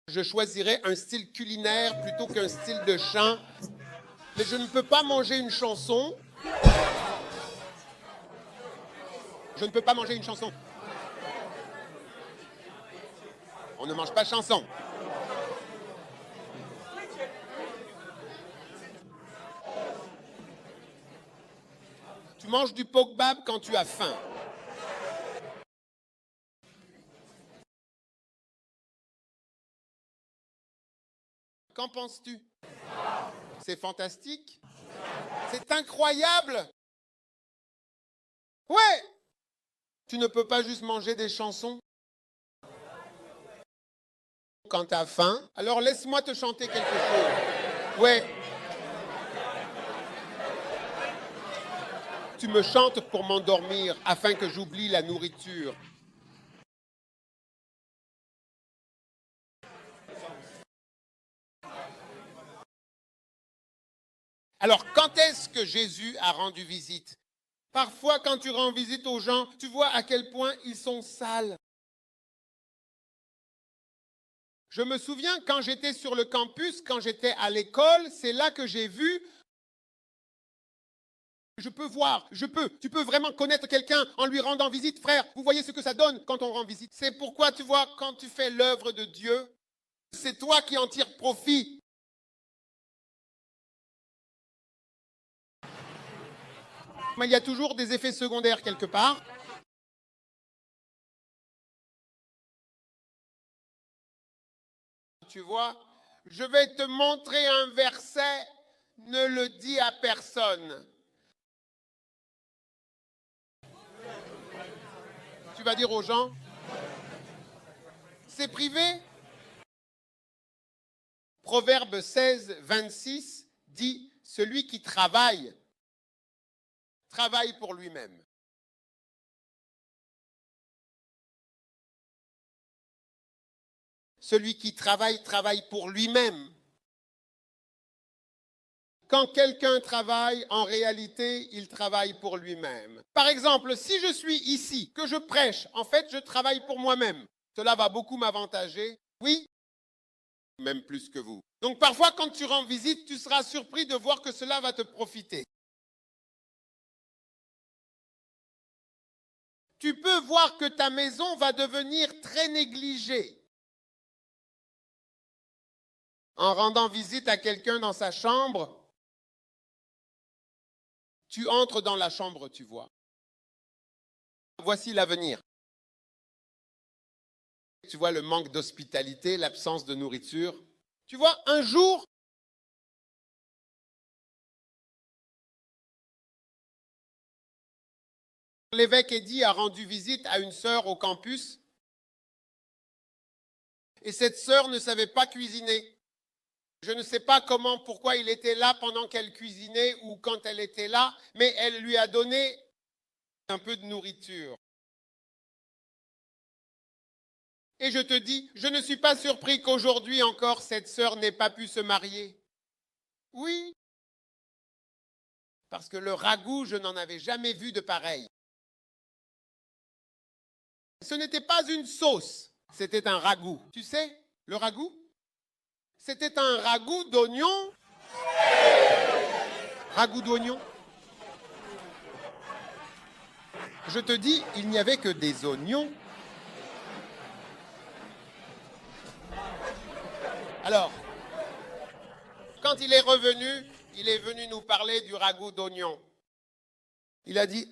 S1: je choisirais un style culinaire plutôt qu'un style de chant. Mais je ne peux pas manger une chanson. Je ne peux pas manger une chanson. On ne mange pas chanson. Tu manges du poke bab quand tu as faim. Qu'en penses-tu? C'est fantastique. C'est incroyable. Ouais. Tu ne peux pas juste manger des chansons? Quand tu as faim, alors laisse-moi te chanter quelque chose. Ouais. Tu me chantes pour m'endormir afin que j'oublie la nourriture. Alors, quand est-ce que Jésus a rendu visite? Parfois, quand tu rends visite aux gens, tu vois à quel point ils sont sales. Je me souviens quand j'étais sur le campus, quand j'étais à l'école, c'est là que j'ai vu. Je peux voir, tu peux vraiment connaître quelqu'un en lui rendant visite, frère. Vous voyez ce que ça donne quand on rend visite. C'est pourquoi tu vois, quand tu fais l'œuvre de Dieu, c'est toi qui en tires profit. Mais il y a toujours des effets secondaires quelque part. Tu vois, je vais te montrer un verset, ne le dis à personne. Tu vas dire aux gens, c'est privé. Proverbe 16, 26 dit, celui qui travaille pour lui-même. Celui qui travaille pour lui-même. Quand quelqu'un travaille, en réalité, il travaille pour lui-même. Par exemple, si je suis ici, que je prêche, en fait, je travaille pour moi-même. Cela va beaucoup m'avantager. Oui, même plus que vous. Donc parfois, quand tu rends visite, tu seras surpris de voir que cela va te profiter. Tu peux voir que ta maison va devenir très négligée. En rendant visite à quelqu'un dans sa chambre, tu entres dans la chambre, tu vois. Voici l'avenir. Tu vois le manque d'hospitalité, l'absence de nourriture. Tu vois, un jour, l'évêque Eddy a rendu visite à une sœur au campus. Et cette sœur ne savait pas cuisiner. Je ne sais pas pourquoi il était là pendant qu'elle cuisinait ou quand elle était là, mais elle lui a donné un peu de nourriture. Et je te dis, je ne suis pas surpris qu'aujourd'hui encore cette sœur n'ait pas pu se marier. Oui, parce que le ragoût, je n'en avais jamais vu de pareil. Ce n'était pas une sauce, c'était un ragoût. Tu sais, le ragoût? C'était un ragoût d'oignon. Ragoût d'oignon. Je te dis, il n'y avait que des oignons. Alors, quand il est revenu, il est venu nous parler du ragoût d'oignon. Il a dit,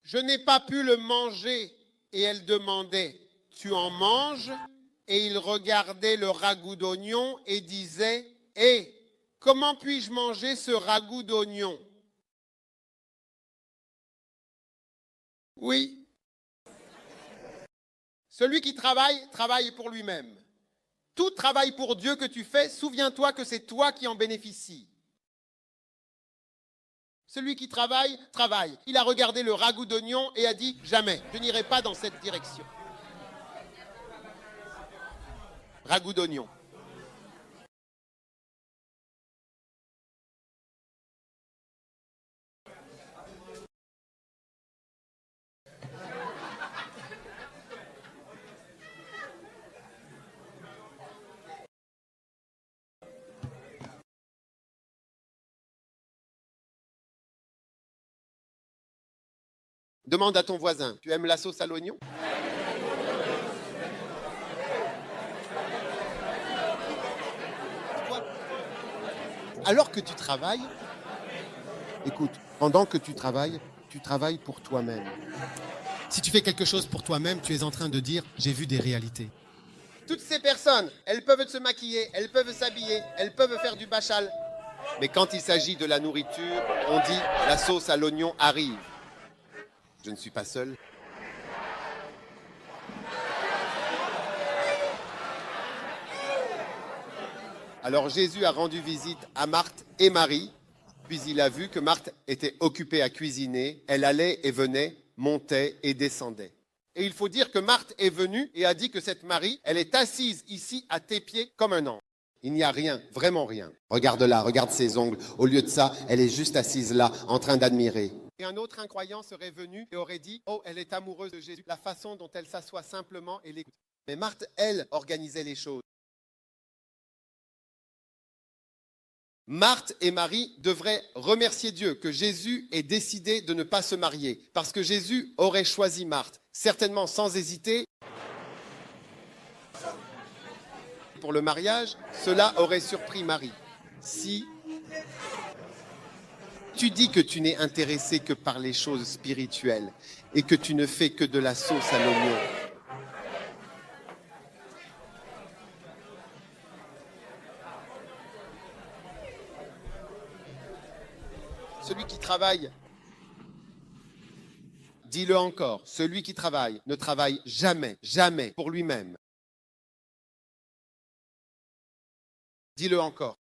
S1: je n'ai pas pu le manger. Et elle demandait, tu en manges? Et il regardait le ragoût d'oignon et disait, comment puis-je manger ce ragoût d'oignon? Oui. Celui qui travaille pour lui-même. Tout travail pour Dieu que tu fais, souviens-toi que c'est toi qui en bénéficies. Celui qui travaille. Il a regardé le ragoût d'oignon et a dit, jamais, je n'irai pas dans cette direction. Ragoût d'oignon. Demande à ton voisin, tu aimes la sauce à l'oignon? Alors que tu travailles, écoute, pendant que tu travailles pour toi-même.
S6: Si tu fais quelque chose pour toi-même, tu es en train de dire « j'ai vu des réalités ».
S1: Toutes ces personnes, elles peuvent se maquiller, elles peuvent s'habiller, elles peuvent faire du bachal. Mais quand il s'agit de la nourriture, on dit la sauce à l'oignon arrive. Je ne suis pas seul. Alors Jésus a rendu visite à Marthe et Marie, puis il a vu que Marthe était occupée à cuisiner, elle allait et venait, montait et descendait. Et il faut dire que Marthe est venue et a dit que cette Marie, elle est assise ici à tes pieds comme un ange. Il n'y a rien, vraiment rien. Regarde-la, regarde ses ongles. Au lieu de ça, elle est juste assise là, en train d'admirer. Et un autre incroyant serait venu et aurait dit, oh, elle est amoureuse de Jésus, la façon dont elle s'assoit simplement et l'écoute. Mais Marthe, elle, organisait les choses. Marthe et Marie devraient remercier Dieu que Jésus ait décidé de ne pas se marier, parce que Jésus aurait choisi Marthe, certainement sans hésiter. Pour le mariage, cela aurait surpris Marie. Si tu dis que tu n'es intéressé que par les choses spirituelles et que tu ne fais que de la sauce à l'oignon, celui qui travaille, dis-le encore, celui qui travaille ne travaille jamais, jamais pour lui-même. Dis-le encore.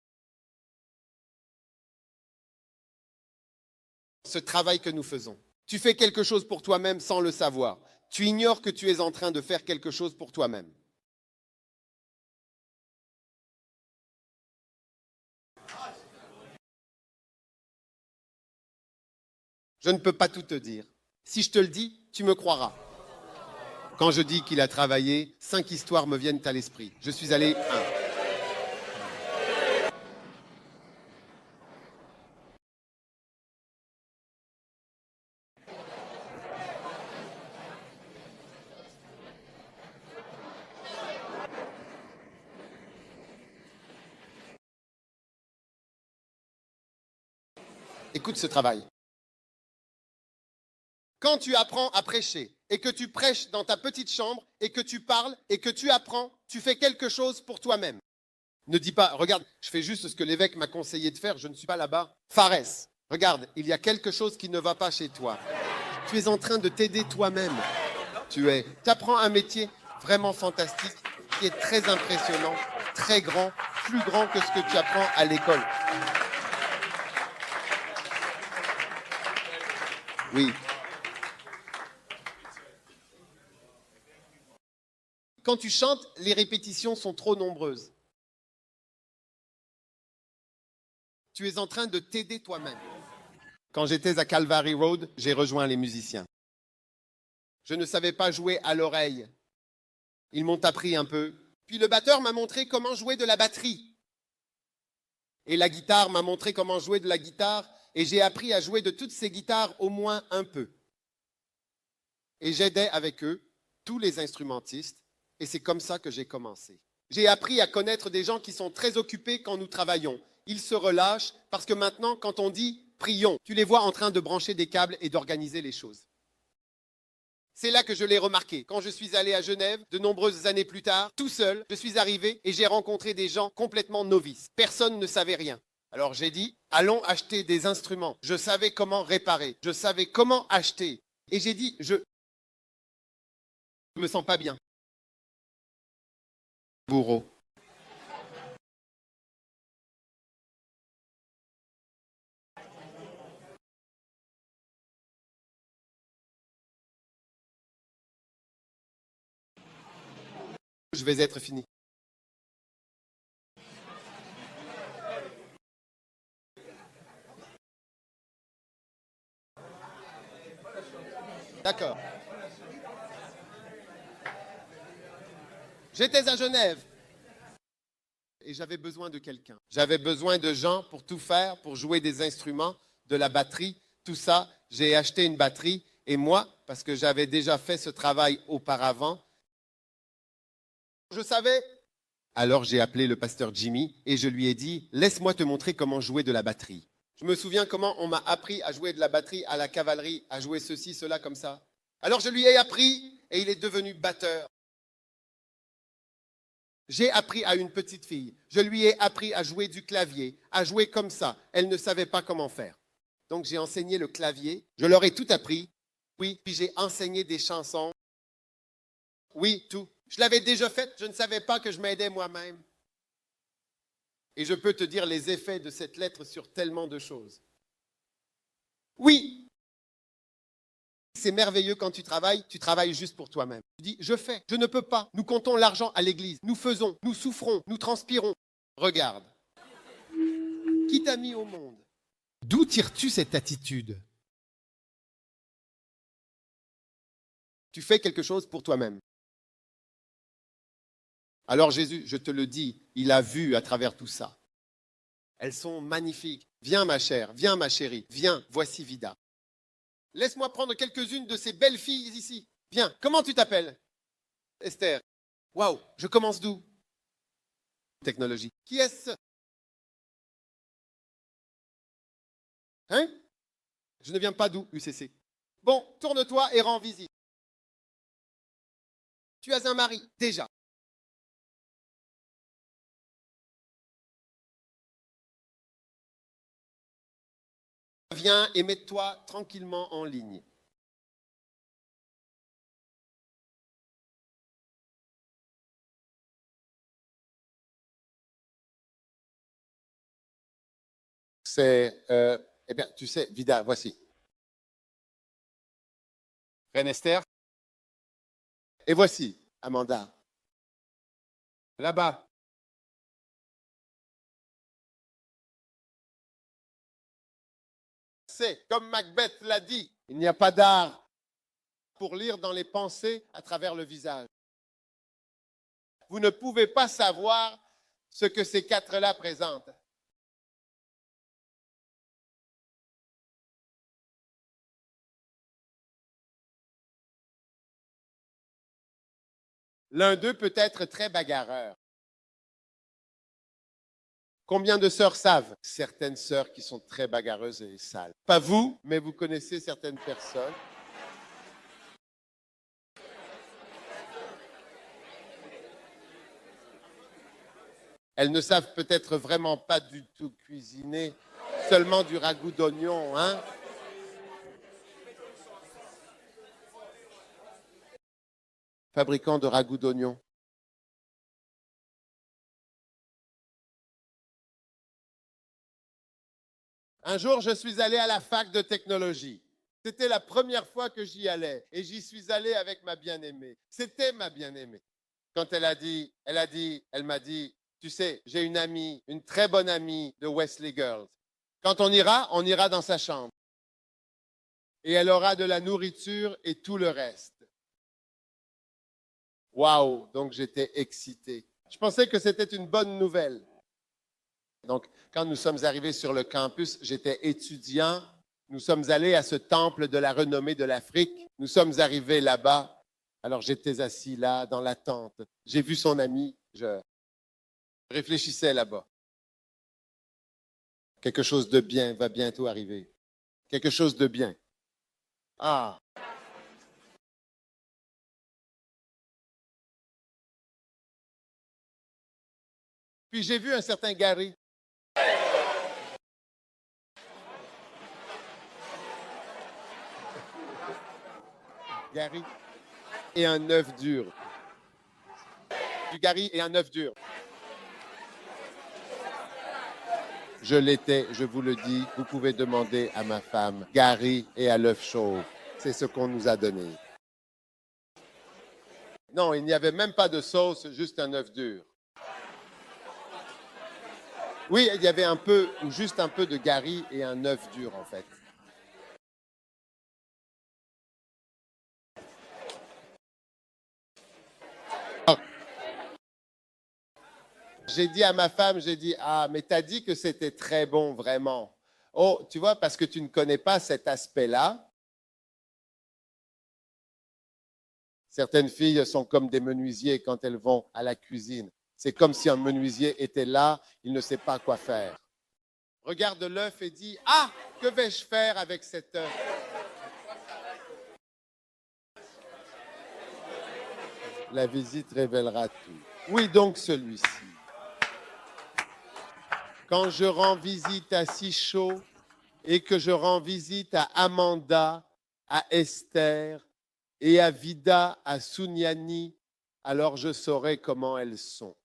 S1: Ce travail que nous faisons, tu fais quelque chose pour toi-même sans le savoir. Tu ignores que tu es en train de faire quelque chose pour toi-même. Je ne peux pas tout te dire. Si je te le dis, tu me croiras. Quand je dis qu'il a travaillé, 5 histoires me viennent à l'esprit. Je suis allé 1. Écoute ce travail. Quand tu apprends à prêcher et que tu prêches dans ta petite chambre et que tu parles et que tu apprends, tu fais quelque chose pour toi-même. Ne dis pas, regarde, je fais juste ce que l'évêque m'a conseillé de faire, je ne suis pas là-bas. Pharès, regarde, il y a quelque chose qui ne va pas chez toi. Tu es en train de t'aider toi-même. Tu apprends un métier vraiment fantastique, qui est très impressionnant, très grand, plus grand que ce que tu apprends à l'école. Oui. Quand tu chantes, les répétitions sont trop nombreuses. Tu es en train de t'aider toi-même. Quand j'étais à Calvary Road, j'ai rejoint les musiciens. Je ne savais pas jouer à l'oreille. Ils m'ont appris un peu. Puis le batteur m'a montré comment jouer de la batterie. Et la guitare m'a montré comment jouer de la guitare. Et j'ai appris à jouer de toutes ces guitares au moins un peu. Et j'aidais avec eux tous les instrumentistes. Et c'est comme ça que j'ai commencé. J'ai appris à connaître des gens qui sont très occupés quand nous travaillons. Ils se relâchent parce que maintenant, quand on dit « prions », tu les vois en train de brancher des câbles et d'organiser les choses. C'est là que je l'ai remarqué. Quand je suis allé à Genève, de nombreuses années plus tard, tout seul, je suis arrivé et j'ai rencontré des gens complètement novices. Personne ne savait rien. Alors j'ai dit « allons acheter des instruments ». Je savais comment réparer. Je savais comment acheter. Et j'ai dit « je me sens pas bien ». Bourreau. Je vais être fini. D'accord. J'étais à Genève et j'avais besoin de quelqu'un. J'avais besoin de gens pour tout faire, pour jouer des instruments, de la batterie, tout ça. J'ai acheté une batterie et moi, parce que j'avais déjà fait ce travail auparavant, je savais. Alors j'ai appelé le pasteur Jimmy et je lui ai dit « Laisse-moi te montrer comment jouer de la batterie ». Je me souviens comment on m'a appris à jouer de la batterie à la cavalerie, à jouer ceci, cela, comme ça. Alors je lui ai appris et il est devenu batteur. J'ai appris à une petite fille. Je lui ai appris à jouer du clavier, à jouer comme ça. Elle ne savait pas comment faire. Donc j'ai enseigné le clavier. Je leur ai tout appris. Oui, puis j'ai enseigné des chansons. Oui, tout. Je l'avais déjà fait, je ne savais pas que je m'aidais moi-même. Et je peux te dire les effets de cette lettre sur tellement de choses. Oui, c'est merveilleux quand tu travailles juste pour toi-même. Tu dis, je fais, je ne peux pas. Nous comptons l'argent à l'église, nous faisons, nous souffrons, nous transpirons. Regarde. Qui t'a mis au monde?
S6: D'où tires-tu cette attitude?
S1: Tu fais quelque chose pour toi-même. Alors Jésus, je te le dis, il a vu à travers tout ça. Elles sont magnifiques. Viens ma chère, viens ma chérie, viens, voici Vida. Laisse-moi prendre quelques-unes de ces belles filles ici. Viens, comment tu t'appelles? Esther. Waouh, je commence d'où? Technologie. Qui est-ce? Hein? Je ne viens pas d'où, UCC. Bon, tourne-toi et rends visite. Tu as un mari, déjà. Viens et mets-toi tranquillement en ligne. Eh bien, tu sais, Vida, voici.
S2: Reine Esther,
S1: Et voici, Amanda.
S2: là-bas.
S1: C'est, comme Macbeth l'a dit, il n'y a pas d'art pour lire dans les pensées à travers le visage. Vous ne pouvez pas savoir ce que ces quatre-là présentent. L'un d'eux peut être très bagarreur. Combien de sœurs savent? Certaines sœurs qui sont très bagarreuses et sales. Pas vous, mais vous connaissez certaines personnes. Elles ne savent peut-être vraiment pas du tout cuisiner, seulement du ragoût d'oignon, hein? Fabricant de ragoût d'oignon. Un jour, je suis allé à la fac de technologie. C'était la première fois que j'y allais et j'y suis allé avec ma bien-aimée. C'était ma bien-aimée. Quand elle m'a dit, tu sais, j'ai une amie, une très bonne amie de Wesley Girls. Quand on ira dans sa chambre. Et elle aura de la nourriture et tout le reste. Waouh! Donc j'étais excité. Je pensais que c'était une bonne nouvelle. Donc, quand nous sommes arrivés sur le campus, j'étais étudiant. Nous sommes allés à ce temple de la renommée de l'Afrique. Nous sommes arrivés là-bas. Alors, j'étais assis là, dans la tente. J'ai vu son ami. Je réfléchissais là-bas. Quelque chose de bien va bientôt arriver. Quelque chose de bien. Ah! Puis j'ai vu un certain Gary. Gary et un œuf dur. Du Gary et un œuf dur. Je l'étais, je vous le dis, vous pouvez demander à ma femme, Gary et à l'œuf chaud. C'est ce qu'on nous a donné. Non, il n'y avait même pas de sauce, juste un œuf dur. Oui, il y avait un peu, ou juste un peu de Gary et un œuf dur en fait. J'ai dit à ma femme, ah, mais t'as dit que c'était très bon, vraiment. Oh, tu vois, parce que tu ne connais pas cet aspect-là. Certaines filles sont comme des menuisiers quand elles vont à la cuisine. C'est comme si un menuisier était là, il ne sait pas quoi faire. Regarde l'œuf et dit, ah, que vais-je faire avec cet œuf? La visite révélera tout. Oui, donc celui-ci. Quand je rends visite à Sichaud et que je rends visite à Amanda, à Esther et à Vida, à Sunyani, alors je saurai comment elles sont.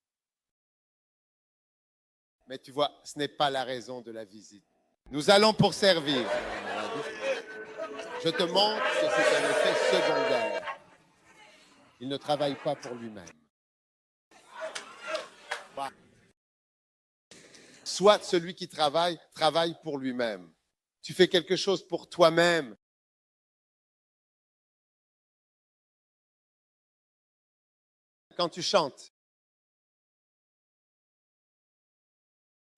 S1: Mais tu vois, ce n'est pas la raison de la visite. Nous allons pour servir. Je te montre que c'est un effet secondaire. Il ne travaille pas pour lui-même. Soit celui qui travaille, travaille pour lui-même. Tu fais quelque chose pour toi-même. Quand tu chantes,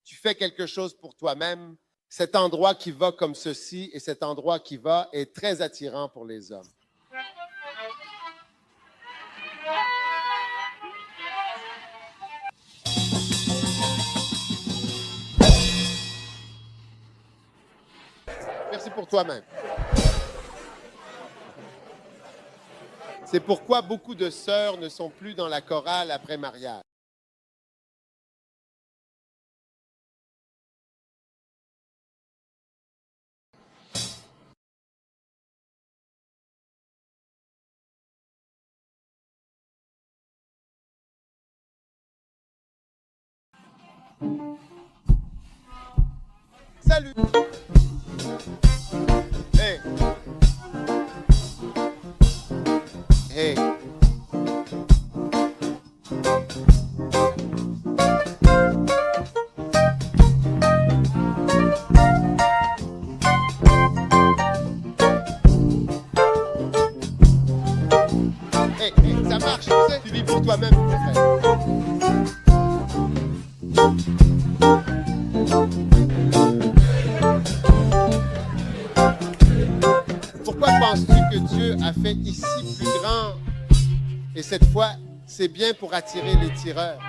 S1: tu fais quelque chose pour toi-même. Cet endroit qui va comme ceci et cet endroit qui va est très attirant pour les hommes. Merci pour toi-même. C'est pourquoi beaucoup de sœurs ne sont plus dans la chorale après mariage. Salut. Hey. Hey. Hey, hey, ça marche, tu sais, tu vis pour toi-même, mon frère. Pourquoi penses-tu que Dieu a fait ici plus grand? Et cette fois, c'est bien pour attirer les tireurs.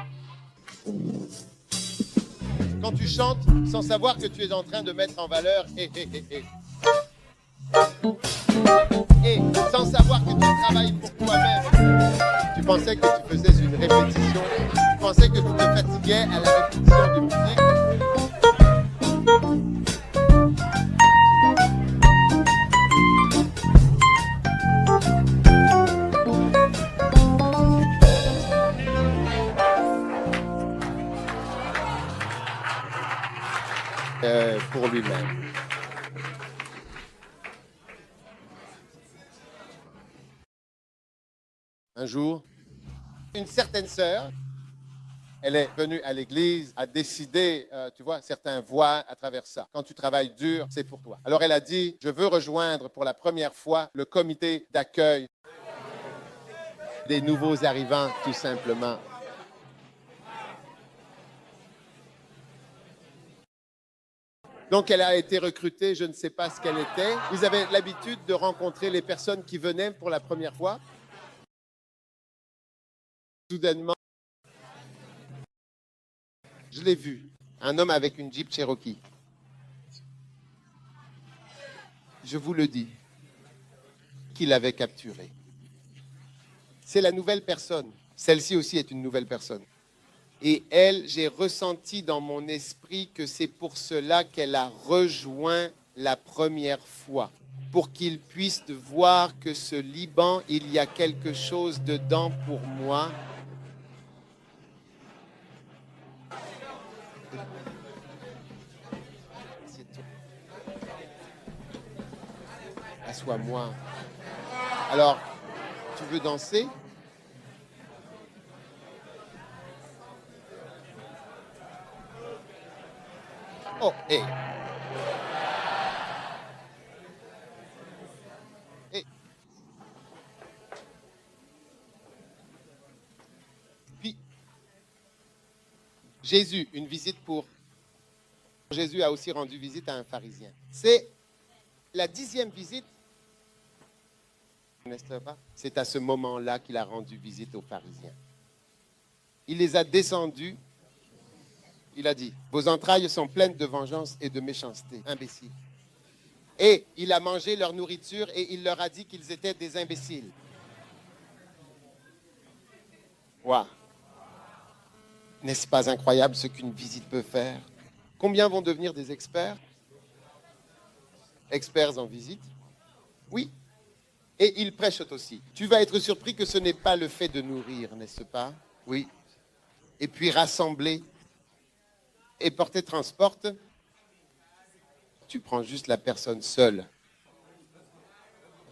S1: Quand tu chantes sans savoir que tu es en train de mettre en valeur et sans savoir que tu travailles pour toi-même, tu pensais que tu faisais une répétition, tu pensais que tu te fatiguais à la répétition de musique. Pour lui-même. Un jour, une certaine sœur, elle est venue à l'église, a décidé, tu vois, certains voient à travers ça. Quand tu travailles dur, c'est pour toi. Alors elle a dit, je veux rejoindre pour la première fois le comité d'accueil des nouveaux arrivants, tout simplement. Donc, elle a été recrutée, je ne sais pas ce qu'elle était. Ils avaient l'habitude de rencontrer les personnes qui venaient pour la première fois. Soudainement, je l'ai vu, un homme avec une Jeep Cherokee. Je vous le dis, qu'il avait capturé. C'est la nouvelle personne. Celle-ci aussi est une nouvelle personne. Et elle, j'ai ressenti dans mon esprit que c'est pour cela qu'elle a rejoint la première fois. Pour qu'il puisse voir que ce Liban, il y a quelque chose dedans pour moi. Assois-moi. Alors, tu veux danser? Oh, hé. Hé. Puis, Jésus, une visite pour... Jésus a aussi rendu visite à un pharisien. C'est la 10e visite, n'est-ce pas? C'est à ce moment-là qu'il a rendu visite aux pharisiens. Il les a descendus. Il a dit, vos entrailles sont pleines de vengeance et de méchanceté, imbéciles. Et il a mangé leur nourriture et il leur a dit qu'ils étaient des imbéciles. Waouh! N'est-ce pas incroyable ce qu'une visite peut faire? Combien vont devenir des experts? Experts en visite? Oui, Et ils prêchent aussi. Tu vas être surpris que ce n'est pas le fait de nourrir, n'est-ce pas? Oui. Et puis rassembler et porter transporte. Tu prends juste la personne seule.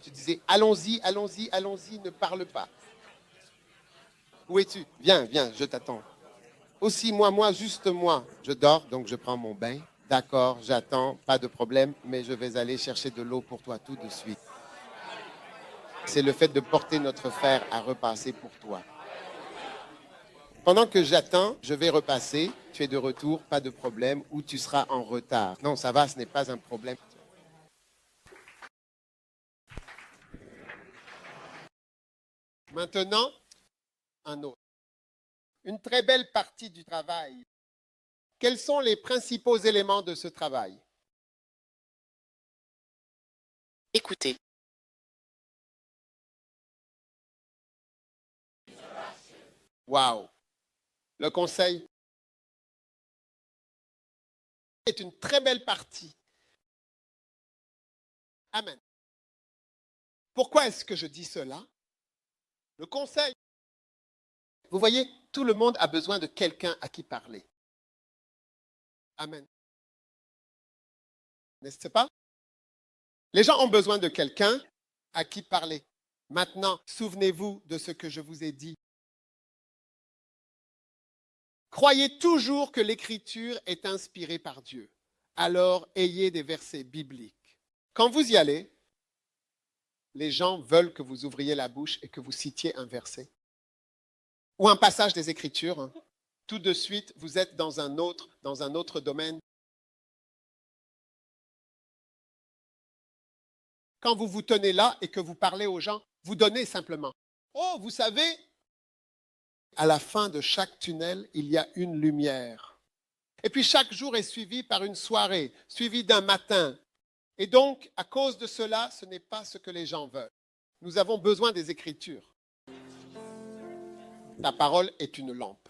S1: Tu disais, allons-y, allons-y, allons-y, ne parle pas. Où es-tu? Viens, viens, je t'attends. Aussi, moi, juste moi. Je dors, donc je prends mon bain. D'accord, j'attends, pas de problème, mais je vais aller chercher de l'eau pour toi tout de suite. C'est le fait de porter notre fer à repasser pour toi. Pendant que j'attends, je vais repasser. Tu es de retour, pas de problème, ou tu seras en retard. Non, ça va, ce n'est pas un problème. Maintenant, un autre. Une très belle partie du travail. Quels sont les principaux éléments de ce travail?
S7: Écoutez.
S1: Waouh! Le conseil est une très belle partie. Amen. Pourquoi est-ce que je dis cela? Le conseil. Vous voyez, tout le monde a besoin de quelqu'un à qui parler. Amen. N'est-ce pas? Les gens ont besoin de quelqu'un à qui parler. Maintenant, souvenez-vous de ce que je vous ai dit. Croyez toujours que l'Écriture est inspirée par Dieu. Alors, ayez des versets bibliques. Quand vous y allez, les gens veulent que vous ouvriez la bouche et que vous citiez un verset ou un passage des Écritures. Tout de suite, vous êtes dans un autre domaine. Quand vous vous tenez là et que vous parlez aux gens, vous donnez simplement. Oh, vous savez, à la fin de chaque tunnel, il y a une lumière. Et puis chaque jour est suivi par une soirée, suivi d'un matin. Et donc, à cause de cela, ce n'est pas ce que les gens veulent. Nous avons besoin des Écritures. La parole est une lampe.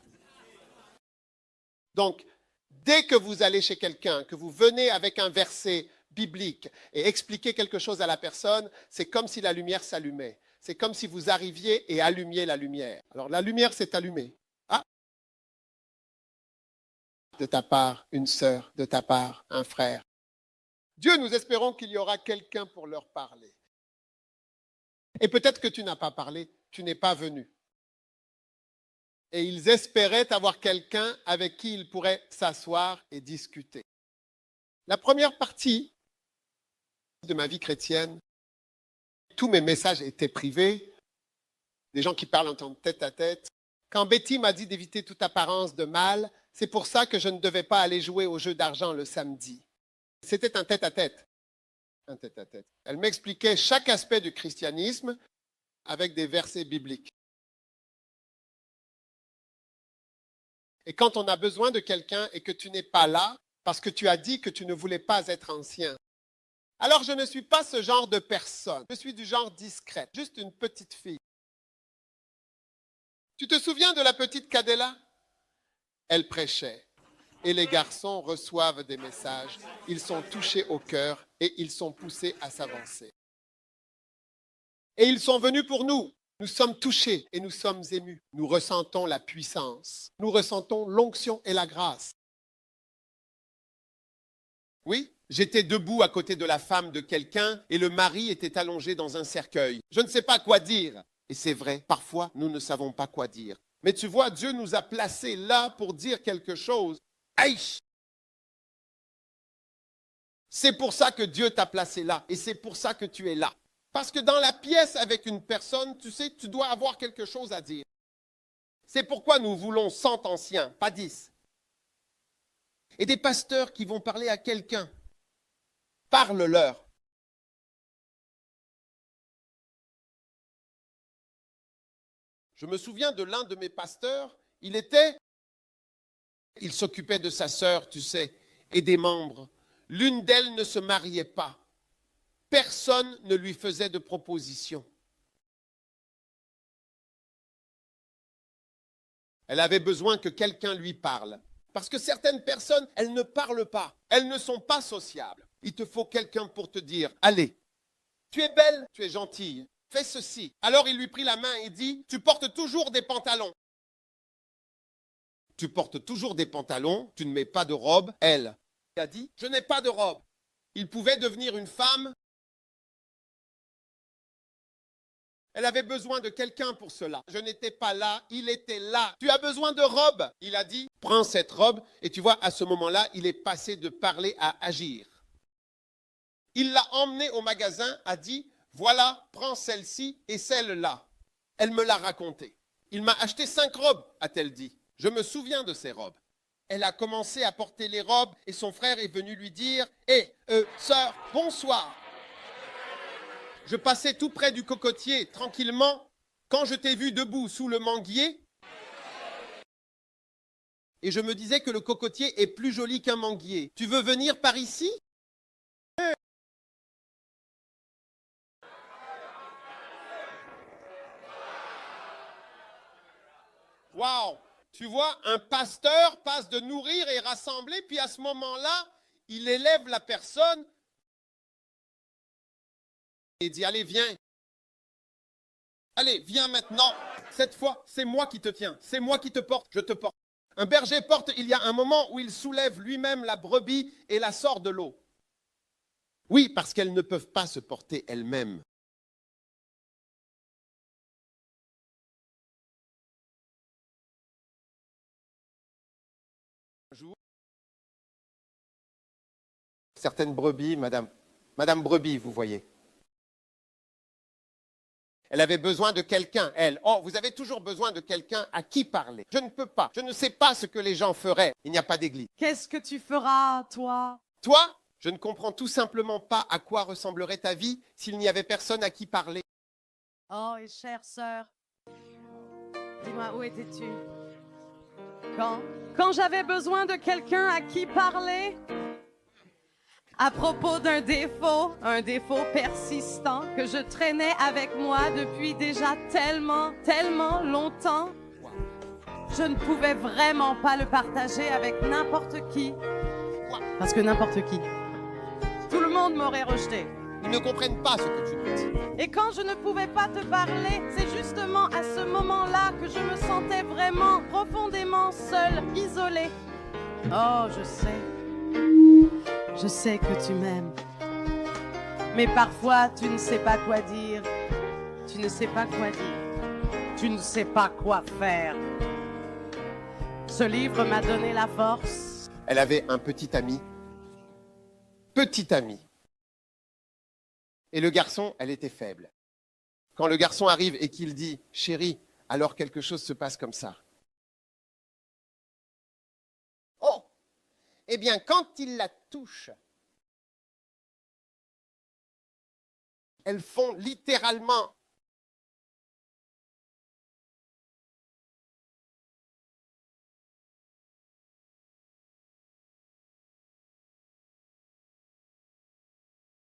S1: Donc, dès que vous allez chez quelqu'un, que vous venez avec un verset biblique et expliquez quelque chose à la personne, c'est comme si la lumière s'allumait. C'est comme si vous arriviez et allumiez la lumière. Alors, la lumière s'est allumée. Ah! De ta part, une sœur, de ta part, un frère. Dieu, nous espérons qu'il y aura quelqu'un pour leur parler. Et peut-être que tu n'as pas parlé, tu n'es pas venu. Et ils espéraient avoir quelqu'un avec qui ils pourraient s'asseoir et discuter. La première partie de ma vie chrétienne, tous mes messages étaient privés, des gens qui parlent en tête à tête. Quand Betty m'a dit d'éviter toute apparence de mal, c'est pour ça que je ne devais pas aller jouer au jeu d'argent le samedi. C'était un tête à tête. Un tête à tête. Elle m'expliquait chaque aspect du christianisme avec des versets bibliques. Et quand on a besoin de quelqu'un et que tu n'es pas là, parce que tu as dit que tu ne voulais pas être ancien, alors je ne suis pas ce genre de personne. Je suis du genre discrète, juste une petite fille. Tu te souviens de la petite Cadella? Elle prêchait. Et les garçons reçoivent des messages. Ils sont touchés au cœur et ils sont poussés à s'avancer. Et ils sont venus pour nous. Nous sommes touchés et nous sommes émus. Nous ressentons la puissance. Nous ressentons l'onction et la grâce. Oui, j'étais debout à côté de la femme de quelqu'un et le mari était allongé dans un cercueil. Je ne sais pas quoi dire. Et c'est vrai, parfois, nous ne savons pas quoi dire. Mais tu vois, Dieu nous a placés là pour dire quelque chose. Aïe! C'est pour ça que Dieu t'a placé là et c'est pour ça que tu es là. Parce que dans la pièce avec une personne, tu sais, tu dois avoir quelque chose à dire. C'est pourquoi nous voulons 100 anciens, pas 10. Et des pasteurs qui vont parler à quelqu'un. Parle-leur. Je me souviens de l'un de mes pasteurs, il s'occupait de sa sœur, tu sais, et des membres. L'une d'elles ne se mariait pas. Personne ne lui faisait de proposition. Elle avait besoin que quelqu'un lui parle. Parce que certaines personnes, elles ne parlent pas. Elles ne sont pas sociables. Il te faut quelqu'un pour te dire, allez, tu es belle, tu es gentille, fais ceci. Alors il lui prit la main et dit, tu portes toujours des pantalons. Tu portes toujours des pantalons, tu ne mets pas de robe. Elle a dit, je n'ai pas de robe. Il pouvait devenir une femme. Elle avait besoin de quelqu'un pour cela. Je n'étais pas là, il était là. Tu as besoin de robe. Il a dit, prends cette robe. Et tu vois, à ce moment-là, il est passé de parler à agir. Il l'a emmenée au magasin, a dit, voilà, prends celle-ci et celle-là. Elle me l'a raconté. Il m'a acheté 5 robes, a-t-elle dit. Je me souviens de ces robes. Elle a commencé à porter les robes et son frère est venu lui dire, hé, sœur, bonsoir. Je passais tout près du cocotier, tranquillement, quand je t'ai vu debout sous le manguier. Et je me disais que le cocotier est plus joli qu'un manguier. Tu veux venir par ici ? Waouh! Tu vois, un pasteur passe de nourrir et rassembler, puis à ce moment-là, il élève la personne et dit, allez, viens. Allez, viens maintenant. Cette fois, c'est moi qui te tiens. C'est moi qui te porte. Je te porte. Un berger porte, il y a un moment où il soulève lui-même la brebis et la sort de l'eau. Oui, parce qu'elles ne peuvent pas se porter elles-mêmes. Un jour, certaines brebis, Madame Brebis, vous voyez. Elle avait besoin de quelqu'un, elle. Oh, vous avez toujours besoin de quelqu'un à qui parler. Je ne peux pas. Je ne sais pas ce que les gens feraient. Il n'y a pas d'église.
S8: Qu'est-ce que tu feras, toi?
S1: Toi, je ne comprends tout simplement pas à quoi ressemblerait ta vie s'il n'y avait personne à qui parler.
S8: Oh, et chère sœur, dis-moi, où étais-tu? Quand j'avais besoin de quelqu'un à qui parler? À propos d'un défaut, un défaut persistant que je traînais avec moi depuis déjà tellement longtemps. Je ne pouvais vraiment pas le partager avec n'importe qui. Parce que n'importe qui. Tout le monde m'aurait rejeté.
S1: Ils ne comprennent pas ce que tu nous dis.
S8: Et quand je ne pouvais pas te parler, c'est justement à ce moment-là que je me sentais vraiment profondément seule, isolée. Oh, je sais que tu m'aimes. Mais parfois, tu ne sais pas quoi dire. Tu ne sais pas quoi dire. Tu ne sais pas quoi faire. Ce livre m'a donné la force.
S1: Elle avait un petit ami. Petit ami. Et le garçon, elle était faible. Quand le garçon arrive et qu'il dit « Chérie », alors quelque chose se passe comme ça. Oh! Eh bien, quand il la touche, elles font littéralement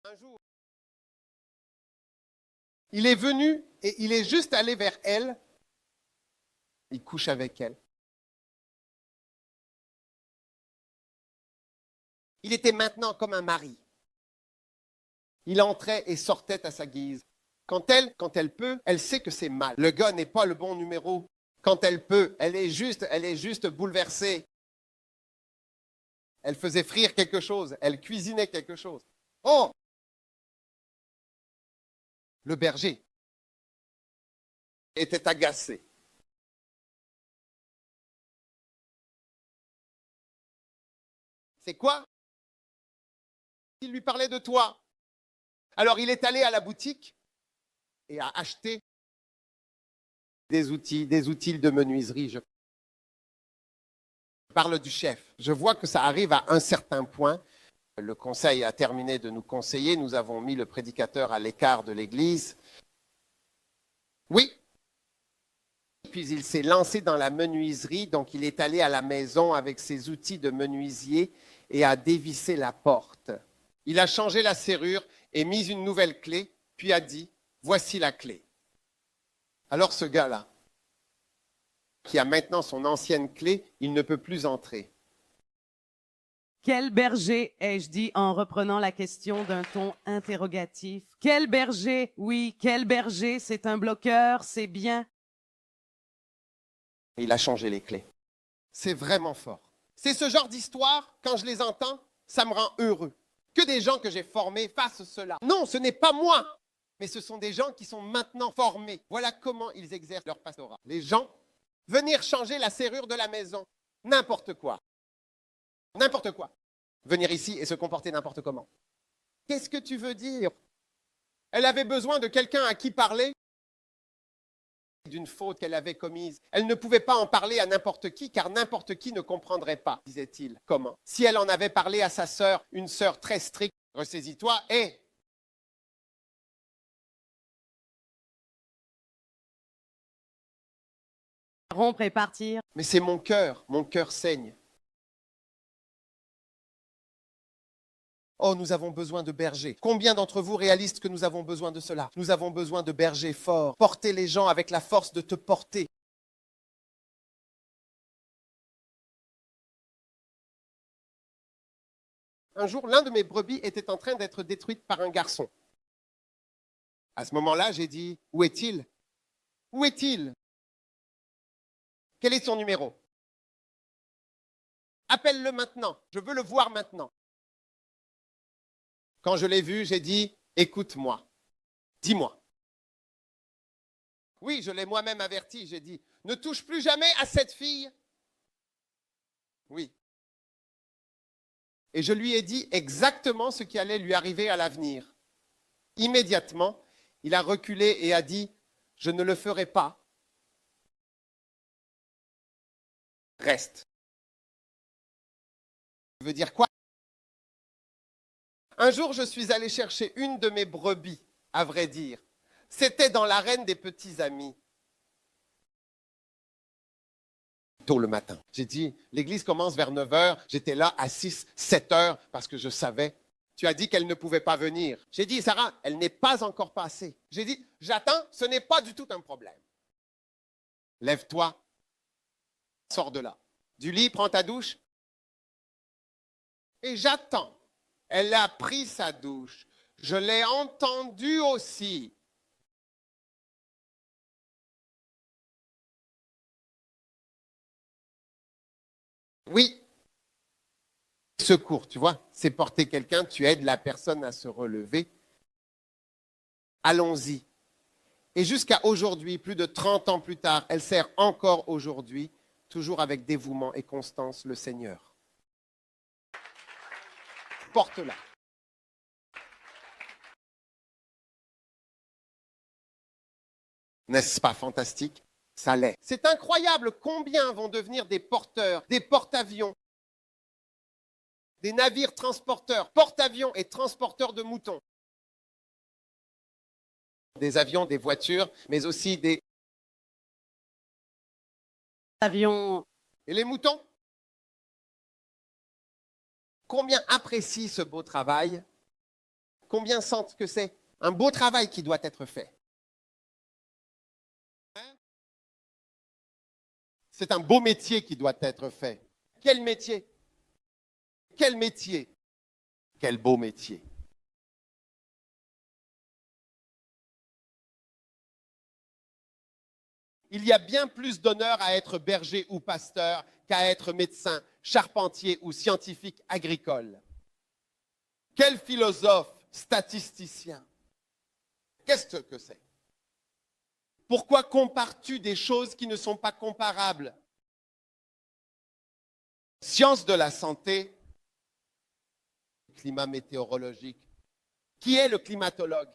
S1: un jour. Il est venu et il est juste allé vers elle. Il couche avec elle. Il était maintenant comme un mari. Il entrait et sortait à sa guise. Quand elle peut, elle sait que c'est mal. Le gars n'est pas le bon numéro. Quand elle peut, elle est juste bouleversée. Elle faisait frire quelque chose. Elle cuisinait quelque chose. Oh! Le berger était agacé. C'est quoi? Il lui parlait de toi. Alors il est allé à la boutique et a acheté des outils de menuiserie. Je parle du chef. Je vois que ça arrive à un certain point. Le conseil a terminé de nous conseiller. Nous avons mis le prédicateur à l'écart de l'église. Oui. Puis il s'est lancé dans la menuiserie. Donc il est allé à la maison avec ses outils de menuisier et a dévissé la porte. Il a changé la serrure et mis une nouvelle clé, puis a dit, voici la clé. Alors ce gars-là, qui a maintenant son ancienne clé, il ne peut plus entrer.
S8: Quel berger, ai-je dit en reprenant la question d'un ton interrogatif. Quel berger? Oui, quel berger? C'est un bloqueur, c'est bien.
S2: Et il a changé les clés. C'est vraiment fort. C'est ce genre d'histoire, quand je les entends, ça me rend heureux. Que des gens que j'ai formés fassent cela. Non, ce n'est pas moi, mais ce sont des gens qui sont maintenant formés. Voilà comment ils exercent leur pastorat. Les gens, venir changer la serrure de la maison, n'importe quoi. N'importe quoi. Venir ici et se comporter n'importe comment. Qu'est-ce que tu veux dire? Elle avait besoin de quelqu'un à qui parler d'une faute qu'elle avait commise. Elle ne pouvait pas en parler à n'importe qui, car n'importe qui ne comprendrait pas, disait-il. Comment? Si elle en avait parlé à sa sœur, une sœur très stricte, ressaisis-toi, et
S8: Rompre et partir.
S2: mais c'est mon cœur saigne. Oh, nous avons besoin de bergers. Combien d'entre vous réalisent que nous avons besoin de cela? Nous avons besoin de bergers forts. Porter les gens avec la force de te porter. Un jour, l'un de mes brebis était en train d'être détruite par un garçon. À ce moment-là, j'ai dit, où est-il? Où est-il? Quel est son numéro? Appelle-le maintenant. Je veux le voir maintenant. Quand je l'ai vu, j'ai dit, écoute-moi, dis-moi. Oui, je l'ai moi-même averti, j'ai dit, ne touche plus jamais à cette fille. Oui. Et je lui ai dit exactement ce qui allait lui arriver à l'avenir. Immédiatement, il a reculé et a dit, je ne le ferai pas. Reste. Ça veut dire quoi? Un jour, je suis allé chercher une de mes brebis, à vrai dire. C'était dans l'arène des petits amis. Tôt le matin. J'ai dit, l'église commence vers 9 heures. J'étais là à 6, 7 heures parce que je savais. Tu as dit qu'elle ne pouvait pas venir. J'ai dit, Sarah, elle n'est pas encore passée. J'ai dit, j'attends, ce n'est pas du tout un problème. Lève-toi, sors de là. Du lit, prends ta douche. Et j'attends. Elle a pris sa douche. Je l'ai entendue aussi. Oui. Secours, tu vois, c'est porter quelqu'un, tu aides la personne à se relever. Allons-y. Et jusqu'à aujourd'hui, plus de 30 ans plus tard, elle sert encore aujourd'hui, toujours avec dévouement et constance, le Seigneur. Porte-la. N'est-ce pas fantastique? Ça l'est. C'est incroyable combien vont devenir des porteurs, des porte-avions, des navires transporteurs, porte-avions et transporteurs de moutons. Des avions, des voitures, mais aussi des
S8: Avions.
S2: Et les moutons? Combien apprécient ce beau travail? Combien sentent que c'est un beau travail qui doit être fait? C'est un beau métier qui doit être fait. Quel métier? Quel métier? Quel beau métier. Il y a bien plus d'honneur à être berger ou pasteur qu'à être médecin, charpentier ou scientifique agricole. Quel philosophe, statisticien. Qu'est-ce que c'est? Pourquoi compares-tu des choses qui ne sont pas comparables? Science de la santé, climat météorologique. Qui est le climatologue?